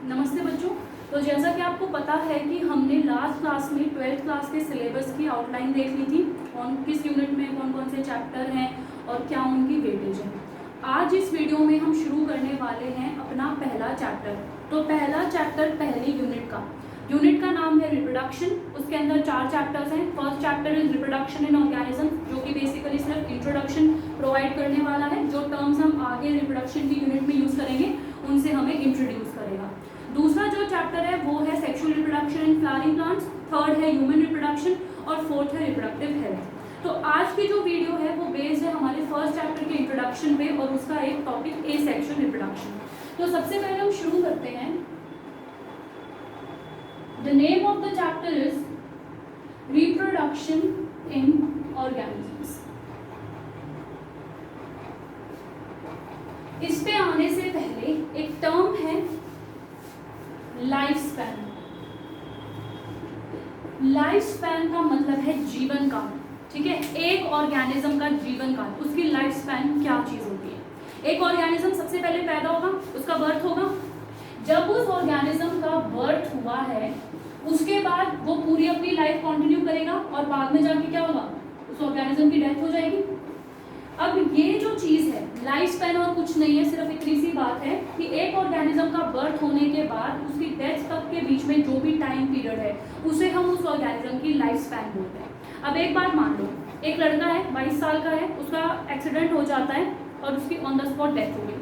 नमस्ते बच्चों। तो जैसा कि आपको पता है कि हमने लास्ट क्लास में 12th क्लास के सिलेबस की आउटलाइन देख ली थी, कौन किस यूनिट में कौन कौन से चैप्टर हैं और क्या उनकी वेटेज है। आज इस वीडियो में हम शुरू करने वाले हैं अपना पहला चैप्टर। तो पहला चैप्टर पहली यूनिट का नाम है रिप्रोडक्शन। उसके अंदर 4 चैप्टर्स हैं। First chapter is reproduction in organism, जो कि बेसिकली सिर्फ इंट्रोडक्शन प्रोवाइड करने वाला है। जो टर्म्स हम आगे रिप्रोडक्शन की यूनिट में यूज़ करेंगे उनसे हमें इंट्रोड्यूस करेगा। दूसरा जो चैप्टर है वो है sexual reproduction in flowering plants, third है ह्यूमन रिप्रोडक्शन और फोर्थ है रिप्रोडक्टिव हेल्थ। तो आज की जो वीडियो है वो बेस्ड है हमारे फर्स्ट चैप्टर के इंट्रोडक्शन पे और उसका एक टॉपिक ए सेक्सुअल रिप्रोडक्शन। तो सबसे पहले हम शुरू करते हैं। The name of the chapter is reproduction in organisms. इस पे आने से पहले एक टर्म है लाइफ स्पैन। लाइफ स्पैन का मतलब है जीवन काल। ठीक है, एक ऑर्गेनिज्म का जीवन काल, उसकी लाइफ स्पैन क्या चीज होती है। एक ऑर्गेनिज्म सबसे पहले पैदा होगा, उसका बर्थ होगा। जब उस ऑर्गेनिज्म का बर्थ हुआ है उसके बाद वो पूरी अपनी लाइफ कंटिन्यू करेगा और बाद में जाके क्या होगा, उस ऑर्गेनिज्म की डेथ हो जाएगी। अब ये जो चीज है लाइफ स्पैन और कुछ नहीं है, सिर्फ इतनी सी बात है कि एक ऑर्गेनिज्म का बर्थ होने के बाद उसकी डेथ तक के बीच में जो भी टाइम पीरियड है उसे हम उस ऑर्गेनिज्म की लाइफ स्पैन बोलते हैं। अब एक बात मान लो, एक लड़का है 22 साल का है, उसका एक्सीडेंट हो जाता है और उसकी ऑन द स्पॉट डेथ हो गई।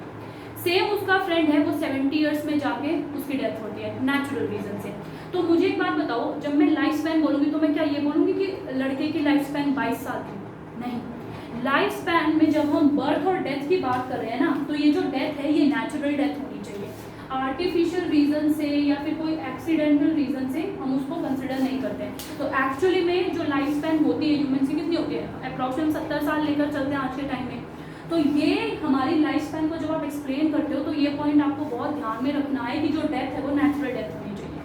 सेम उसका फ्रेंड है, वो 70 ईयर्स में जाके उसकी डेथ होती है नेचुरल रीजन से। तो मुझे एक बात बताओ, जब मैं लाइफ स्पैन बोलूंगी तो मैं क्या ये बोलूंगी कि लड़के की लाइफ स्पैन 22 साल थी? नहीं। लाइफ स्पैन में जब हम बर्थ और डेथ की बात कर रहे हैं ना, तो ये जो डेथ है ये नेचुरल डेथ होनी चाहिए। आर्टिफिशियल रीजन से या फिर कोई एक्सीडेंटल रीजन से हम उसको कंसिडर नहीं करते हैं। तो एक्चुअली में जो लाइफ स्पैन होती है ह्यूमन की कितनी होती है, अप्रॉक्सीमेट 70 साल लेकर चलते हैं आज के टाइम में। तो ये हमारी लाइफ स्पैन को जब आप एक्सप्लेन करते हो तो ये पॉइंट आपको बहुत ध्यान में रखना है कि जो डेथ है वो नेचुरल डेथ होनी चाहिए।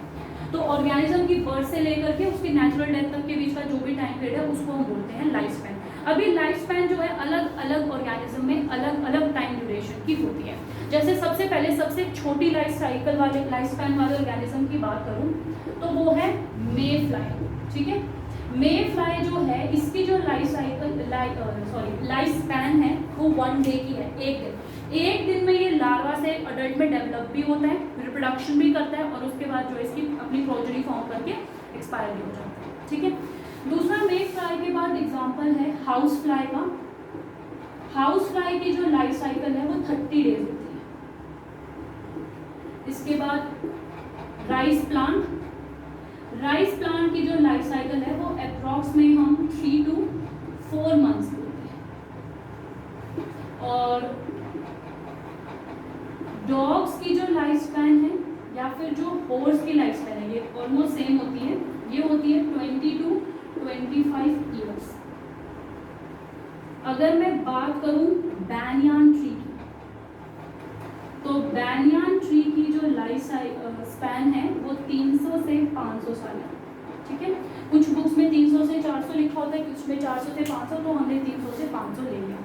तो ऑर्गेनिज्म की बर्थ से लेकर के उसकी नेचुरल डेथ तक के बीच का जो भी टाइम पीरियड है उसको हम बोलते हैं लाइफ स्पैन। अभी लाइफ स्पैन जो है अलग अलग ऑर्गेनिज्म में अलग अलग टाइम ड्यूरेशन की होती है। जैसे सबसे पहले सबसे छोटी लाइफ साइकिल वाले लाइफ स्पैन वाले ऑर्गेनिज्म की बात करूं तो वो है मे फ्लाई। ठीक है, मे फ्लाई जो है इसकी जो लाइफ स्पैन है वो 1 डे की है, एक दिन में ये लार्वा से एडल्ट में डेवलप भी होता है, रिप्रोडक्शन भी करता है और उसके बाद जो इसकी अपनी प्रोजेनी फॉर्म करके एक्सपायर भी हो जाता है। ठीक है, दूसरा मेक फ्लाई के बाद एग्जांपल है हाउस फ्लाई का। हाउस फ्लाई की जो लाइफ साइकिल है वो 30 डेज होती है। इसके बाद राइस प्लांट की जो लाइफ साइकिल है वो अप्रॉक्स में हम 3 to 4 मंथ्स बोलते हैं। और डॉग्स की जो लाइफ स्पैन है या फिर जो हॉर्स की लाइफ स्पैन है ये ऑलमोस्ट सेम होती है, ये होती है 20 to 25 ईयर्स। अगर मैं बात करूं बैनियान ट्री की, तो बैनियान ट्री की जो लाइफ स्पैन है वो 300 से 500 साल है। ठीक है, कुछ बुक्स में 300 से 400 लिखा होता है, कुछ में 400 से 500, तो हमने 300 से 500 ले लिया।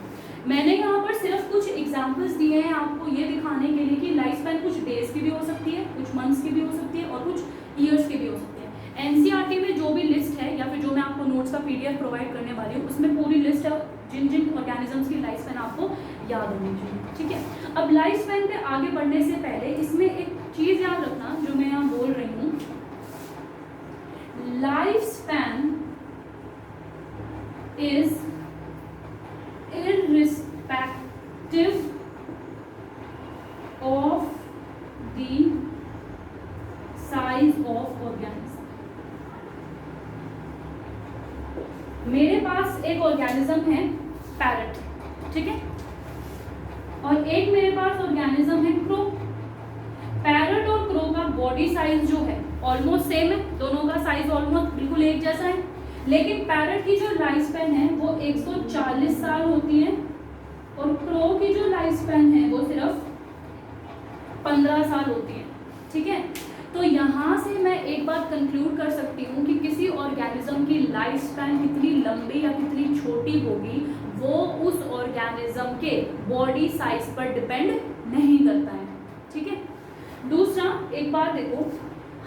मैंने यहाँ पर सिर्फ कुछ एग्जाम्पल्स दिए हैं आपको ये दिखाने के लिए कि लाइफ स्पैन कुछ डेज की भी हो सकती है, कुछ मंथ्स की भी हो सकती है और कुछ ईयर्स की भी हो सकती है। एनसीईआरटी में जो भी लिस्ट है या फिर जो मैं आपको नोट्स का पीडीएफ प्रोवाइड करने वाली हूँ उसमें पूरी लिस्ट है जिन जिन ऑर्गेनिजम्स की लाइफ स्पैन आपको याद होनी चाहिए। ठीक है, अब लाइफ स्पैन पे आगे बढ़ने से पहले इसमें एक चीज याद रखना जो मैं यहाँ बोल रही हूँ, life span is irrespective of the size of organism। मेरे पास एक ऑर्गेनिज्म है पैरट, ठीक है, और एक मेरे पास ऑर्गेनिज्म है क्रो। पैरट और क्रो का बॉडी साइज जो है ऑलमोस्ट सेम है, दोनों का साइज ऑलमोस्ट बिल्कुल एक जैसा है, लेकिन पैरट की जो लाइफ स्पैन है वो 140 साल होती है और क्रो की जो लाइफ स्पैन है वो सिर्फ 15 साल होती है। ठीक है, तो यहाँ से मैं एक बात कंक्लूड कर सकती हूँ कि किसी ऑर्गेनिज्म की लाइफ स्पैन कितनी लंबी या कितनी छोटी होगी वो उस ऑर्गेनिज्म के बॉडी साइज पर डिपेंड नहीं करता है। ठीक है, दूसरा एक बात देखो,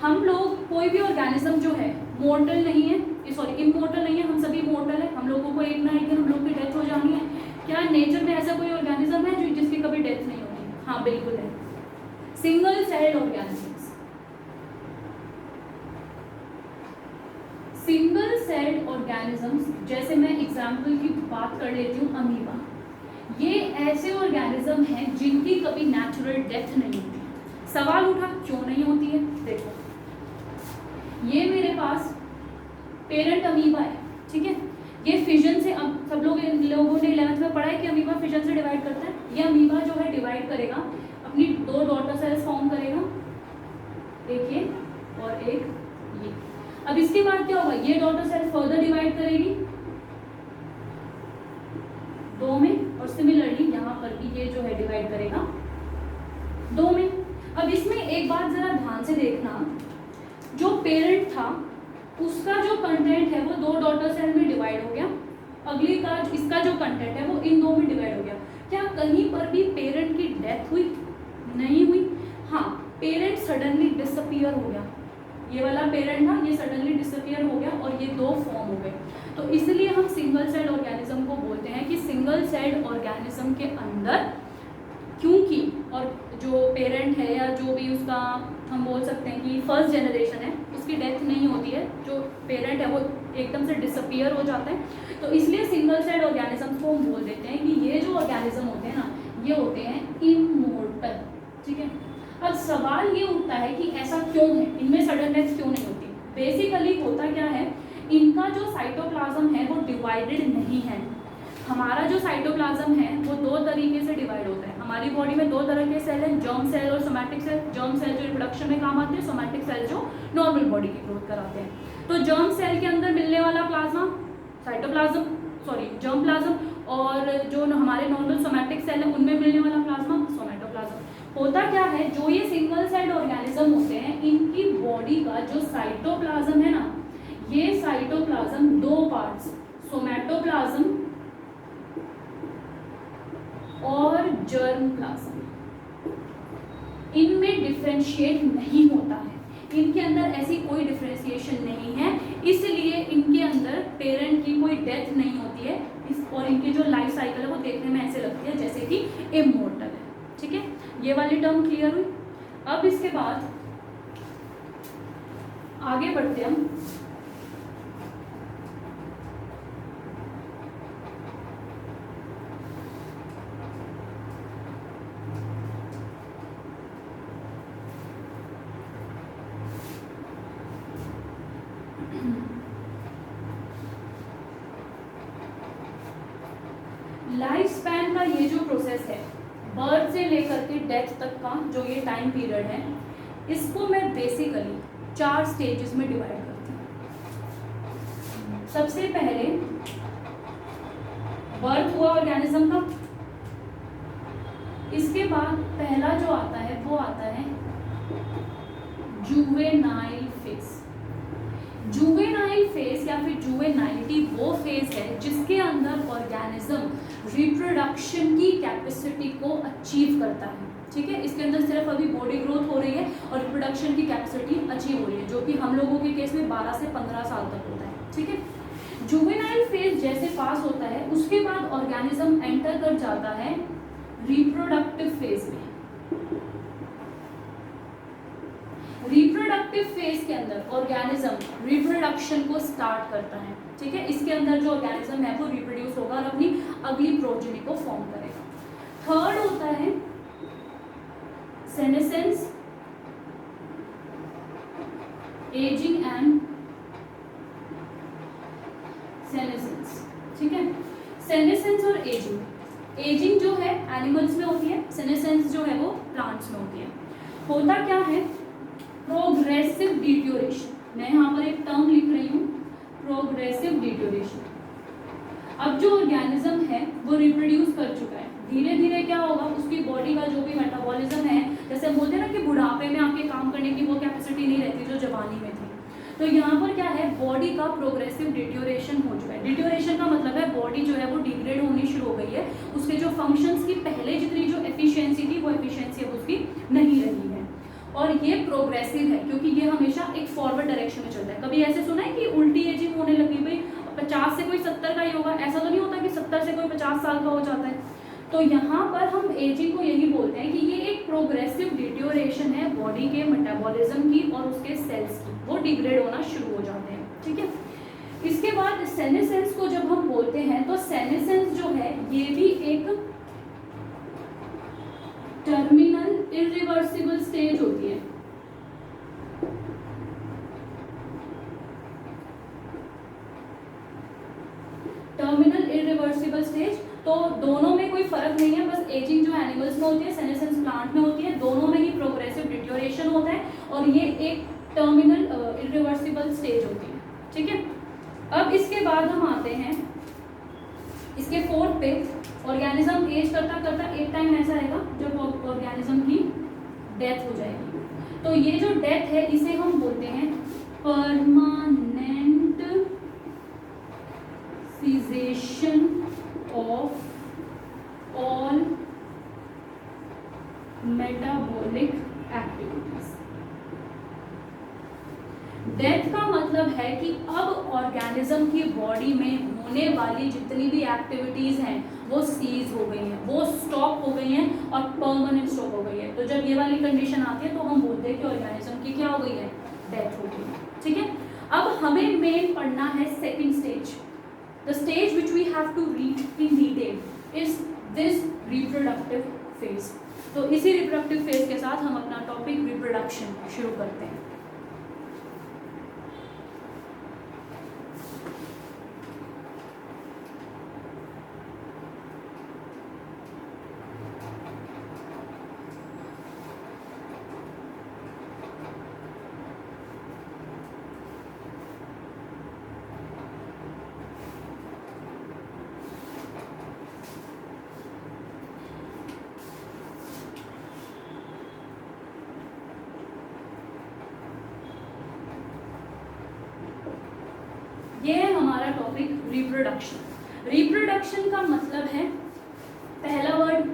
हम लोग कोई भी ऑर्गेनिज्म जो है मॉर्टल नहीं है, सॉरी इमॉर्टल नहीं है, हम सभी मॉर्टल है, हम लोगों को एक ना एक दिन हम लोग की डेथ हो जानी है। क्या नेचर में ऐसा कोई ऑर्गेनिज्म है जो जिसकी कभी डेथ नहीं होती? हाँ बिल्कुल है, single celled organisms. Single celled organisms, जैसे मैं एग्जाम्पल की बात कर लेती हूँ अमीबा, ये ऐसे ऑर्गेनिज्म हैं जिनकी कभी नेचुरल डेथ नहीं होती। सवाल उठा क्यों नहीं होती है? देखो ये मेरे पास पेरेंट अमीबा है, ठीक है, ये फिजन से, अब सब लोगों ने 11th में पढ़ा है कि अमीबा फिजन से डिवाइड करता है। ये अमीबा जो है डिवाइड करेगा, अपनी 2 डॉटर सेल्स फॉर्म करेगा, एक ये और एक ये। अब इसके बाद क्या होगा, ये डॉटर सेल फर्दर डिवाइड करेगी 2 में, और सिमिलरली यहाँ पर भी ये जो है डिवाइड करेगा 2 में। अब इसमें एक बात जरा ध्यान से देखना, जो पेरेंट था उसका जो कंटेंट है वो 2 डॉटर सेल में डिवाइड हो गया, अगली का इसका जो कंटेंट है वो इन 2 में डिवाइड हो गया। क्या कहीं पर भी पेरेंट की डेथ हुई? नहीं हुई। हाँ, पेरेंट सडनली डिसअपीयर हो गया, ये वाला पेरेंट था, ये सडनली डिसअपीयर हो गया और ये 2 फॉर्म हो गए। तो इसलिए हम सिंगल सेल्ड ऑर्गेनिज्म को बोलते हैं कि सिंगल सेल्ड ऑर्गेनिज्म के अंदर, क्योंकि और जो पेरेंट है या जो भी उसका हम बोल सकते हैं कि फर्स्ट जनरेशन है, उसकी डेथ नहीं होती है, जो पेरेंट है वो एकदम से डिसअपीयर हो जाता है। तो इसलिए सिंगल सेल्ड ऑर्गेनिज्म को हम बोल देते हैं कि ये जो ऑर्गेनिज्म होते हैं ना, ये होते हैं इमॉर्टल, ठीक है। अब सवाल ये उठता है कि ऐसा क्यों है, इनमें सडन डेथ क्यों नहीं होती? बेसिकली होता क्या है, इनका जो साइटोप्लाज्म है वो डिवाइडेड नहीं है। हमारा जो साइटोप्लाज्म है वो 2 तरीके से डिवाइड होता है। हमारी बॉडी में 2 तरह के सेल हैं, जर्म सेल और सोमैटिक सेल। जर्म सेल जो रिप्रोडक्शन में काम आते हैं, सोमैटिक सेल जो नॉर्मल बॉडी की ग्रोथ कराते हैं। तो जर्म सेल के अंदर मिलने वाला plasma cytoplasm, sorry germ plasm, और जो हमारे नॉर्मल सोमैटिक सेल है उनमें मिलने वाला प्लाज्मा सोमैटोप्लाज्म। होता क्या है, जो ये सिंगल सेल्ड ऑर्गेनिज्म होते हैं, इनकी बॉडी का जो साइटोप्लाज्म है ना, ये साइटोप्लाज्म 2 पार्ट्स, सोमैटोप्लाज्म और जर्म प्लाज्म, इनमें डिफरेंशिएट नहीं होता है। इनके अंदर ऐसी कोई डिफरेंशिएशन नहीं है, इसलिए इनके अंदर पेरेंट की कोई डेथ नहीं होती है। और इनकी जो लाइफ साइकिल है वो देखने में ऐसे लगती है जैसे कि इमॉर्टल है, ठीक है। ये वाली टर्म क्लियर हुई। अब इसके बाद आगे बढ़ते हम। लाइफ स्पैन का ये जो प्रोसेस है, बर्थ से लेकर के डेथ तक का जो ये टाइम पीरियड है, इसको मैं बेसिकली 4 स्टेजेस में डिवाइड करती हूँ। सबसे पहले बर्थ हुआ ऑर्गेनिज्म का, इसके बाद पहला जो आता है वो आता है जुवेनाइल फेज। जुवेनाइल फेज या फिर जुवेनाइलिटी वो फेज है जिसके अंदर ऑर्गेनिज्म रिप्रोडक्शन की कैपेसिटी को अचीव करता है, ठीक है। इसके अंदर सिर्फ अभी बॉडी ग्रोथ हो रही है और रिप्रोडक्शन की कैपेसिटी अचीव हो रही है, जो कि हम लोगों के केस में 12 से 15 साल तक होता है, ठीक है। जुवेनाइल फेज जैसे पास होता है, उसके बाद ऑर्गेनिज्म एंटर कर जाता है रिप्रोडक्टिव फेज में। रिप्रोडक्टिव फेज के अंदर ऑर्गेनिज्म रिप्रोडक्शन को स्टार्ट करता है, ठीक है। इसके अंदर जो ऑर्गेनिज्म है वो रिप्रोड्यूस होगा और अपनी अगली प्रोजेनी को फॉर्म करेगा। थर्ड होता है सेनेसेंस, एजिंग एंड सेनेसेंस, ठीक है। सेनेसेंस और एजिंग जो है एनिमल्स में होती है, सेनेसेंस जो है वो प्लांट्स में होती है। होता क्या है, प्रोग्रेसिव डिट्यूरेशन। मैं यहाँ पर एक टर्म लिख रही हूँ, प्रोग्रेसिव डिट्यूरेशन। अब जो ऑर्गेनिज्म है वो रिप्रोड्यूस कर चुका है, धीरे धीरे क्या होगा, उसकी बॉडी का जो भी मेटाबॉलिज्म है, जैसे हम बोलते हैं ना कि बुढ़ापे में आके काम करने की वो कैपेसिटी नहीं रहती जो जवानी में थी, तो यहाँ पर क्या है, बॉडी का प्रोग्रेसिव डिट्यूरेशन हो चुका है। डिट्यूरेशन का मतलब है बॉडी जो है वो डिग्रेड होनी शुरू हो गई है, उसके जो फंक्शंस की पहले जितनी जो एफिशिएंसी थी वो एफिशिएंसी अब उसकी नहीं रही है। और ये प्रोग्रेसिव है क्योंकि ये हमेशा एक फॉरवर्ड डायरेक्शन में चलता है। कभी ऐसे सुना है कि उल्टी एजिंग होने लगी, भाई 50 से कोई 70 का ही होगा, ऐसा तो नहीं होता कि 70 से कोई 50 साल का हो जाता है। तो यहाँ पर हम एजिंग को यही बोलते हैं कि ये एक प्रोग्रेसिव डिटोरेशन है बॉडी के मेटाबॉलिज्म की और उसके सेल्स की, वो डिग्रेड होना शुरू हो जाते हैं, ठीक है। इसके बाद सेनेसेंस को जब हम बोलते हैं तो सेनेसेंस जो है ये भी एक टर्मिनल इरिवर्सिबल स्टेज होती है। टर्मिनल इरिवर्सिबल स्टेज, तो दोनों में कोई फर्क नहीं है, बस एजिंग जो एनिमल्स में होती है सेनेसेंस प्लांट में होती है, दोनों में ही प्रोग्रेसिव डिटोरेशन होता है और ये एक टर्मिनल इरिवर्सिबल स्टेज होती है, ठीक है। अब इसके बाद हम आते हैं इसके फोर्थ पे, ऑर्गेनिज्म एज करता करता एक टाइम ऐसा आएगा जब ऑर्गेनिज्म की डेथ हो जाएगी। तो ये जो डेथ है इसे हम बोलते हैं permanent cessation of all metabolic activities. Death का मतलब है कि अब ऑर्गेनिज्म की बॉडी में होने वाली जितनी भी एक्टिविटीज हैं वो सीज हो गई हैं, वो स्टॉप हो गई हैं और परमानेंट स्टॉप हो गई है। तो जब ये वाली कंडीशन आती है तो हम बोलते हैं कि ऑर्गेनिज्म की क्या हो गई है, डेथ हो गई है, ठीक है। अब हमें मेन पढ़ना है second stage, the stage which we have to read in detail is this reproductive phase. तो इसी रिप्रोडक्टिव फेज के साथ हम अपना टॉपिक रिप्रोडक्शन शुरू करते हैं। ये है हमारा टॉपिक रिप्रोडक्शन। रिप्रोडक्शन का मतलब है पहला वर्ड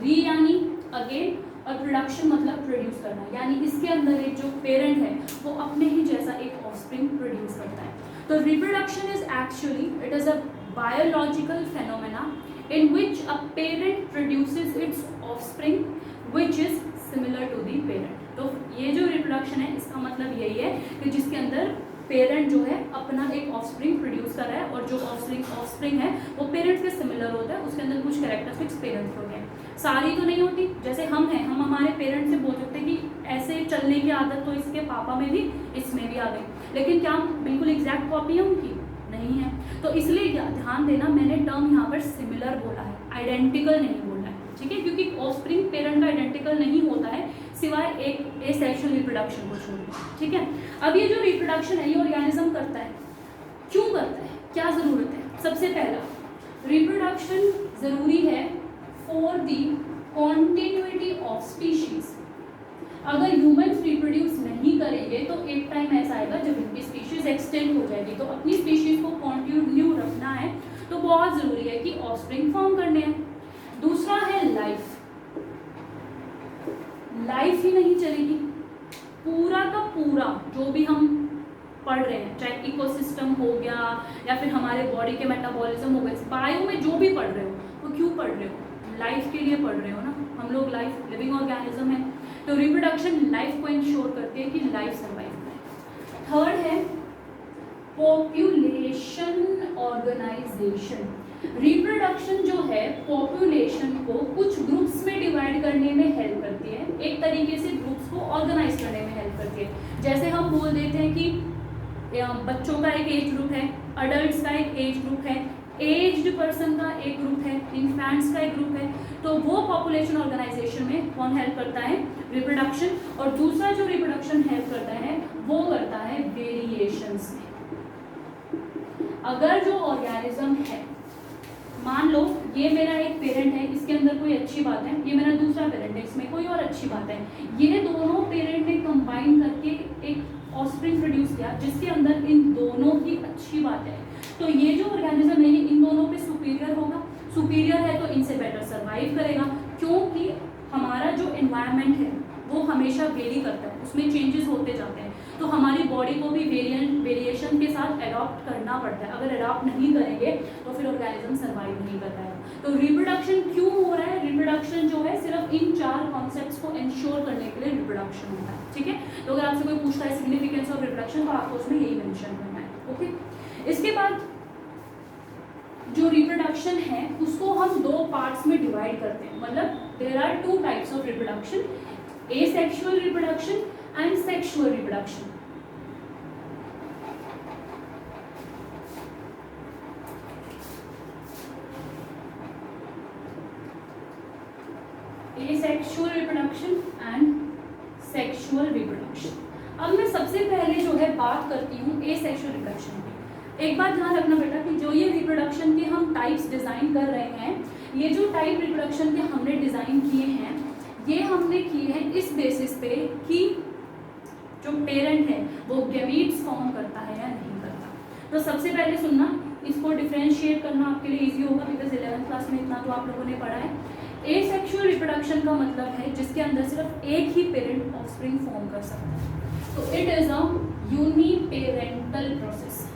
री यानी अगेन, और प्रोडक्शन मतलब प्रोड्यूस करना, यानी इसके अंदर एक जो पेरेंट है वो अपने ही जैसा एक ऑफस्प्रिंग प्रोड्यूस करता है। तो reproduction is actually it is a biological phenomena in which a parent produces its offspring which is similar to the parent. तो ये जो रिप्रोडक्शन है इसका मतलब यही है कि जिसके अंदर पेरेंट जो है अपना एक ऑफस्प्रिंग प्रोड्यूस कर रहा है और जो ऑफस्प्रिंग है वो पेरेंट्स के सिमिलर होता है, उसके अंदर कुछ कैरेक्टरिस्टिक्स पेरेंट्स होते हैं। सारी तो नहीं होती, जैसे हम हैं, हम हमारे पेरेंट्स से बोल सकते हैं कि ऐसे चलने की आदत तो इसके पापा में भी इसमें भी आ गई, लेकिन क्या हम बिल्कुल एग्जैक्ट कॉपी है उनकी? नहीं है। तो इसलिए ध्यान देना, मैंने टर्म यहाँ पर सिमिलर बोला है, आइडेंटिकल नहीं बोला है, ठीक है, क्योंकि ऑफस्प्रिंग पेरेंट का आइडेंटिकल नहीं होता है सिवाय एक एसेक्सुअल रिप्रोडक्शन को छोड़कर, ठीक है। अब ये जो रिप्रोडक्शन है ये ऑर्गेनिज्म करता है, क्यों करता है, क्या ज़रूरत है? सबसे पहला, रिप्रोडक्शन ज़रूरी है for the continuity of species. अगर ह्यूमंस रिप्रोड्यूस नहीं करेंगे तो एक टाइम ऐसा आएगा जब इनकी स्पीशीज एक्सटेंड हो जाएगी। तो अपनी स्पीशीज को कॉन्टिन्यू रखना है तो बहुत ज़रूरी है कि ऑफस्प्रिंग फॉर्म करने हैं। दूसरा है लाइफ, लाइफ ही नहीं चलेगी, पूरा का पूरा जो भी हम पढ़ रहे हैं, चाहे इकोसिस्टम हो गया या फिर हमारे बॉडी के मेटाबॉलिज्म हो गए, बायो में जो भी पढ़ रहे हो वो क्यों पढ़ रहे हो? लाइफ के लिए पढ़ रहे हो ना, हम लोग लाइफ लिविंग ऑर्गेनिज्म है, तो रिप्रोडक्शन लाइफ को इंश्योर करती है कि लाइफ सर्वाइव करे। थर्ड है पॉपुलेशन ऑर्गेनाइजेशन। रिप्रोडक्शन जो है पॉपुलेशन को कुछ ग्रुप्स में डिवाइड करने में हेल्प करती है, एक तरीके से ग्रुप्स को ऑर्गेनाइज करने में हेल्प करती है। जैसे हम बोल देते हैं कि बच्चों का एक एज ग्रुप है, अडल्ट्स का एक एज ग्रुप है, एज्ड पर्सन का एक ग्रुप है, इन्फेंट्स का एक ग्रुप है, तो वो पॉपुलेशन ऑर्गेनाइजेशन में कौन हेल्प करता है? रिप्रोडक्शन। और दूसरा जो रिप्रोडक्शन हेल्प करता है वो करता है वेरिएशंस में। अगर जो ऑर्गेनिज्म है, मान लो ये मेरा एक पेरेंट है, इसके अंदर कोई अच्छी बात है, ये मेरा दूसरा पेरेंट है, इसमें कोई और अच्छी बात है, ये दोनों पेरेंट ने कंबाइन करके एक ऑफस्प्रिंग प्रोड्यूस किया जिसके अंदर इन दोनों की अच्छी बात है, तो ये जो ऑर्गेनिज्म है ये इन दोनों पे सुपीरियर होगा। सुपीरियर है तो इनसे बेटर सर्वाइव करेगा, क्योंकि हमारा जो एनवायरनमेंट है वो हमेशा वेरी करता है, उसमें चेंजेस होते जाते हैं, तो हमारी बॉडी को भी वेरिएशन के साथ अडॉप्ट करना पड़ता है। अगर अडॉप्ट नहीं करेंगे तो फिर ऑर्गेनिज्म सर्वाइव नहीं कर पाएगा। तो रिप्रोडक्शन क्यों हो रहा है? रिप्रोडक्शन जो है सिर्फ इन 4 कॉन्सेप्ट्स को इंश्योर करने के लिए रिप्रोडक्शन होता है, ठीक है। तो अगर आपसे कोई पूछता है सिग्निफिकेंस ऑफ रिप्रोडक्शन, तो आपको उसमें यही मेंशन करना है, ओके। इसके बाद जो रिप्रोडक्शन है उसको हम 2 पार्ट्स में डिवाइड करते हैं, मतलब there are 2 types of reproduction, asexual reproduction and sexual reproduction. Asexual reproduction and sexual reproduction. अब मैं सबसे पहले जो है बात करती हूँ एसेक्सुअल रिप्रोडक्शन की। एक बात ध्यान रखना बेटा कि जो ये रिप्रोडक्शन के हम टाइप्स डिज़ाइन कर रहे हैं, ये जो टाइप रिप्रोडक्शन के हमने डिज़ाइन किए हैं, ये हमने किए हैं इस बेसिस पे कि जो पेरेंट है वो गैमीट्स फॉर्म करता है या नहीं करता। तो सबसे पहले सुनना, इसको डिफरेंशिएट करना आपके लिए इजी होगा, बिकॉज 11th क्लास में इतना तो आप लोगों ने पढ़ा है। एसेक्सुअल रिप्रोडक्शन का मतलब है जिसके अंदर सिर्फ एक ही पेरेंट ऑफस्प्रिंग फॉर्म कर सकता है, तो it is a uniparental process.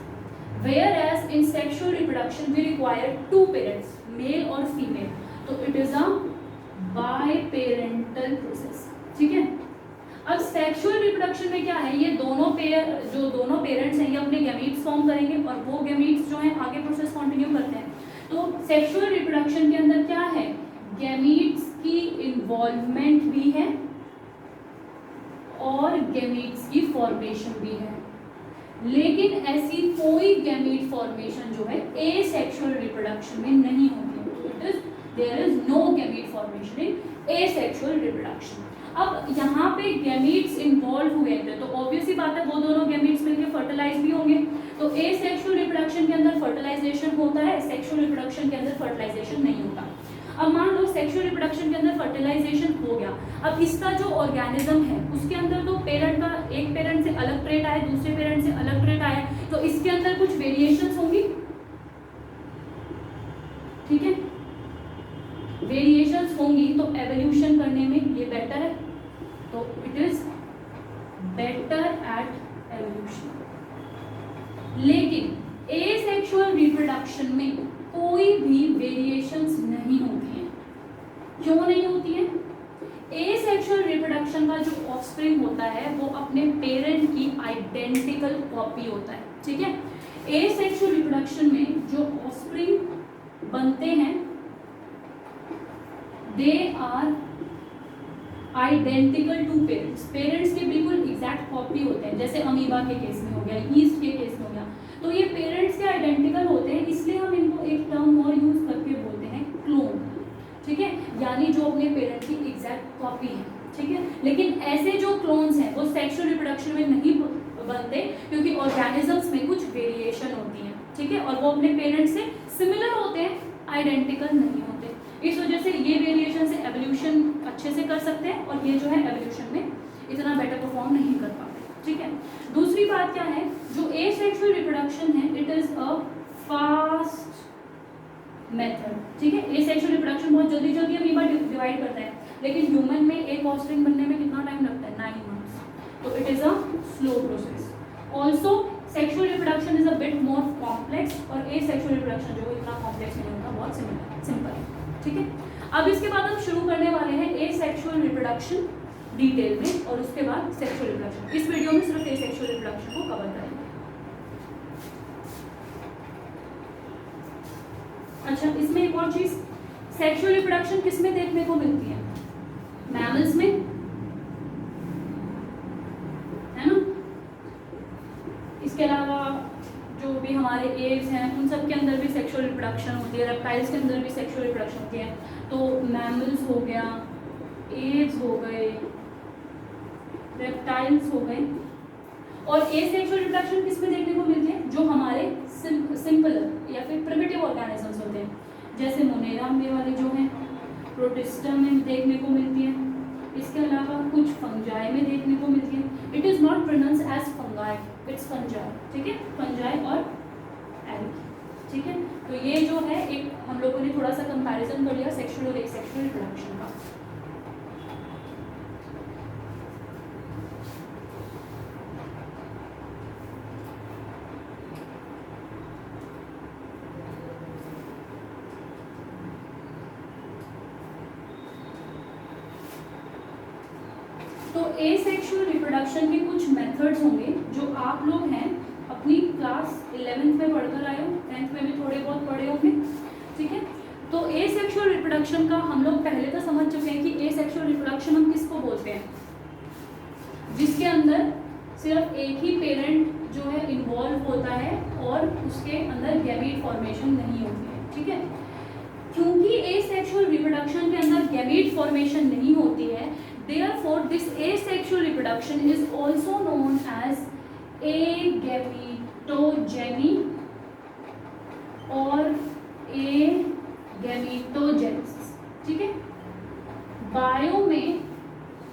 Whereas in sexual reproduction we require 2 parents, male और female, तो it is a biparental process, ठीक है। अब सेक्सुअल रिप्रोडक्शन में क्या है, ये दोनों पेरेंट्स हैं ये अपने गैमीट्स फॉर्म करेंगे और वो गैमीट्स जो हैं आगे प्रोसेस कंटिन्यू करते हैं। तो सेक्सुअल रिप्रोडक्शन के अंदर क्या है, गैमीट्स की इन्वॉल्वमेंट भी है और गैमीट्स की फॉर्मेशन भी है, लेकिन ऐसी कोई गैमीट फॉर्मेशन जो है एसेक्सुअल रिप्रोडक्शन में नहीं होती है। There is no gamete formation in asexual reproduction. अब यहाँ पे गैमीट्स इन्वॉल्व हुए थे तो ऑब्वियस ही बात है वो दोनों गैमीट्स मिलकर फर्टिलाइज भी होंगे, तो एसेक्सुअल रिप्रोडक्शन के अंदर फर्टिलाइजेशन होता है, सेक्सुअल रिप्रोडक्शन के अंदर फर्टिलाइजेशन नहीं होता। अब मान लो सेक्सुअल रिप्रोडक्शन के अंदर फर्टिलाइजेशन हो गया, अब इसका जो ऑर्गेनिज्म है उसके अंदर तो पेरेंट का एक पेरेंट से अलग ट्रेट आया, दूसरे पेरेंट से अलग ट्रेट आया, तो इसके अंदर कुछ वेरिएशंस होंगी, ठीक है। वेरिएशंस होंगी तो एवोल्यूशन करने में ये बेटर है, तो it is better at evolution. लेकिन एसेक्सुअल रिप्रोडक्शन में कोई भी वेरिएशंस नहीं होती हैं। क्यों नहीं होती हैं? एसेक्सुअल रिप्रोडक्शन का जो ऑफस्प्रिंग होता है वो अपने पेरेंट की आइडेंटिकल कॉपी होता है, ठीक है। एसेक्सुअल रिप्रोडक्शन में जो ऑफस्प्रिंग बनते हैं they are identical to parents, parents के बिल्कुल एग्जैक्ट कॉपी होते हैं, जैसे अमीबा के केस में हो गया, ईस्ट के केस में हो गया, तो ये पेरेंट्स के आइडेंटिकल होते हैं, इसलिए हम इनको एक टर्म और यूज करके बोलते हैं क्लोन, ठीक है, यानी जो अपने पेरेंट की एग्जैक्ट कॉपी है, ठीक है। लेकिन ऐसे जो क्लोन्स हैं वो सेक्सुअल रिप्रोडक्शन में नहीं बनते क्योंकि ऑर्गेनिजम्स में कुछ वेरिएशन होती है, ठीक है, और वो अपने पेरेंट्स से सिमिलर होते हैं, आइडेंटिकल नहीं होते। इस वजह से ये वेरिएशन से एवोल्यूशन अच्छे से कर सकते हैं और ये जो है एवोल्यूशन में इतना बेटर परफॉर्म नहीं कर पाते, ठीक है। दूसरी बात क्या है, जो एसेक्सुअल रिप्रोडक्शन है it is a fast method, ठीक है। एसेक्सुअल रिप्रोडक्शन बहुत जल्दी जल्दी अमीबा डिवाइड करता है, लेकिन ह्यूमन में एक ऑफस्प्रिंग बनने में कितना टाइम लगता है, 9 months, तो it is a slow process. Also sexual reproduction is a bit more complex और एसेक्सुअल रिप्रोडक्शन जो इतना कॉम्प्लेक्स नहीं होता, बहुत सिंपल है, ठीक है। अब इसके बाद हम शुरू करने वाले हैं एसेक्सुअल रिप्रोडक्शन डिटेल में और उसके बाद सेक्सुअल रिप्रोडक्शन। इस वीडियो में सिर्फ एसेक्सुअल रिप्रोडक्शन को कवर करेंगे। अच्छा, इसमें एक और चीज, सेक्सुअल रिप्रोडक्शन किस में देखने को मिलती है, मैमल्स में, है ना। इसके अलावा जो भी हमारे एव्स हैं उन सब के अंदर भी सेक्सुअल रिप्रोडक्शन होती है, रेप्टाइल्स के अंदर भी सेक्सुअल रिप्रोडक्शन होती है, तो मैमल्स हो गया, एव्स हो गए, रेप्टाइल्स हो गए। और एसेक्सुअल रिप्रोडक्शन किस में देखने को मिलती है, जो हमारे सिंपल या फिर प्रिमिटिव ऑर्गेनिजम्स होते हैं, जैसे मोनेरा में वाले जो हैं, प्रोटिस्टा में देखने को मिलती है, इसके अलावा कुछ फंजाई में देखने को मिलती है। It is not pronounce as fungi, it's fungi, ठीक है, फंजाई और एल्गी, ठीक है। तो ये जो है एक हम लोगों ने थोड़ा सा कंपैरिजन कर लिया सेक्सुअल और एसेक्सुअल रिप्रोडक्शन का। एसेक्सुअल रिप्रोडक्शन के कुछ मेथड्स होंगे जो आप लोग हैं अपनी क्लास 11th में पढ़कर आए हो, 10th में भी थोड़े बहुत पढ़े होंगे, ठीक है। तो एसेक्सुअल रिप्रोडक्शन का हम लोग पहले तो समझ चुके हैं कि एसेक्सुअल रिप्रोडक्शन हम किसको बोलते हैं, जिसके अंदर सिर्फ एक ही पेरेंट जो है इन्वॉल्व होता है और उसके अंदर गैमीट फॉर्मेशन नहीं होती है, ठीक है। क्योंकि एसेक्सुअल रिप्रोडक्शन के अंदर गैमीट फॉर्मेशन नहीं होती है, therefore this asexual reproduction is also known as agametogeny और एगैमीटोजेनेसिस, ठीक है। बायो में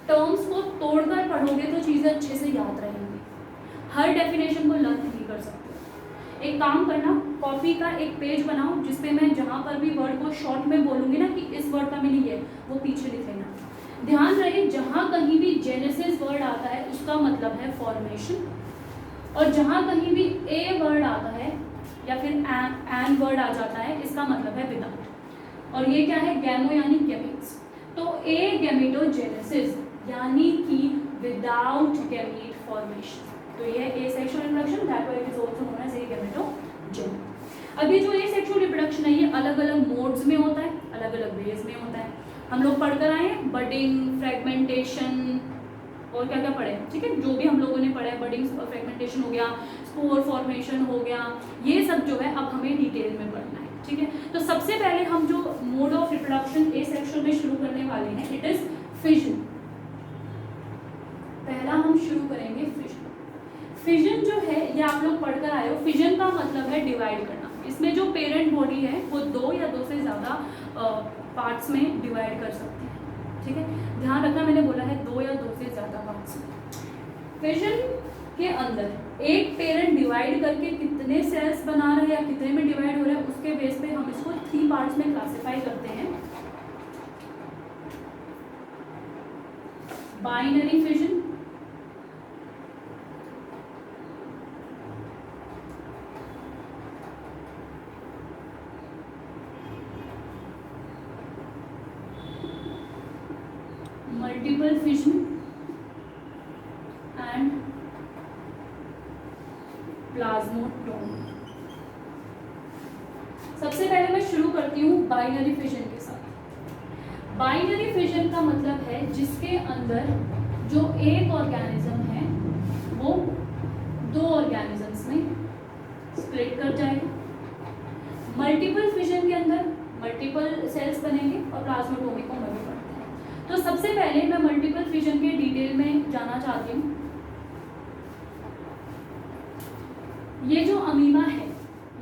टर्म्स को तोड़कर पढ़ोगे तो चीज़ें अच्छे से याद रहेंगी, हर डेफिनेशन को लर्न नहीं कर सकते। एक काम करना, कॉपी का एक पेज बनाओ जिसपे मैं जहाँ पर भी वर्ड को शॉर्ट में बोलूँगी ना कि इस वर्ड का मीनिंग है, वो पीछे लिख लेना। ध्यान रहे जहाँ कहीं भी जेनेसिस वर्ड आता है उसका मतलब है फॉर्मेशन, और जहाँ कहीं भी ए वर्ड आता है या फिर एन वर्ड आ जाता है इसका मतलब है विदाउट। और ये क्या है, गैमो यानी गैमीट्स। तो ए गैमीटोजेनेसिस यानी कि विदाउट गैमीट फॉर्मेशन, तो ये asexual reproduction, that why it is also known as agametogeny. अब ये जो एसेक्सुअल रिप्रोडक्शन है ये अलग अलग मोड्स में होता है, अलग अलग वेज में होता है। हम लोग पढ़कर आए हैं बडिंग, फ्रेगमेंटेशन और क्या क्या पढ़े, ठीक है। जो भी हम लोगों ने पढ़ा है, बडिंग फ्रेगमेंटेशन हो गया, स्पोर फॉर्मेशन हो गया, ये सब जो है अब हमें डिटेल में पढ़ना है, ठीक है। तो सबसे पहले हम जो मोड ऑफ रिप्रोडक्शन एसेक्सुअल में शुरू करने वाले हैं, इट इज फिजन। पहला हम शुरू करेंगे फिजन। फिजन जो है ये आप लोग पढ़कर आए हो, फिजन का मतलब है डिवाइड करना। इसमें जो पेरेंट बॉडी है वो 2 या 2 से ज़्यादा पार्ट्स में डिवाइड कर सकती है, ठीक है। ध्यान रखना, मैंने बोला है 2 या 2 से ज़्यादा पार्ट्स में। फिजन के अंदर एक पेरेंट डिवाइड करके कितने सेल्स बना रहे हैं या कितने में डिवाइड हो रहे हैं उसके बेस पे हम इसको 3 पार्ट्स में क्लासिफाई करते हैं। Binary fission, multiple fission and plasmotomy. सबसे पहले मैं शुरू करती हूँ बाइनरी फिजन के साथ। बाइनरी फिजन का मतलब है जिसके अंदर जो एक ऑर्गेनिज्म है वो 2 ऑर्गेनिजम्स में स्प्लिट कर जाएगा। मल्टीपल फिजन के अंदर मल्टीपल सेल्स बनेंगे और प्लाज्मोटोमी को मल्टीपल। तो सबसे पहले मैं मल्टीपल फिजन के डिटेल में जाना चाहती हूँ। ये जो अमीमा है,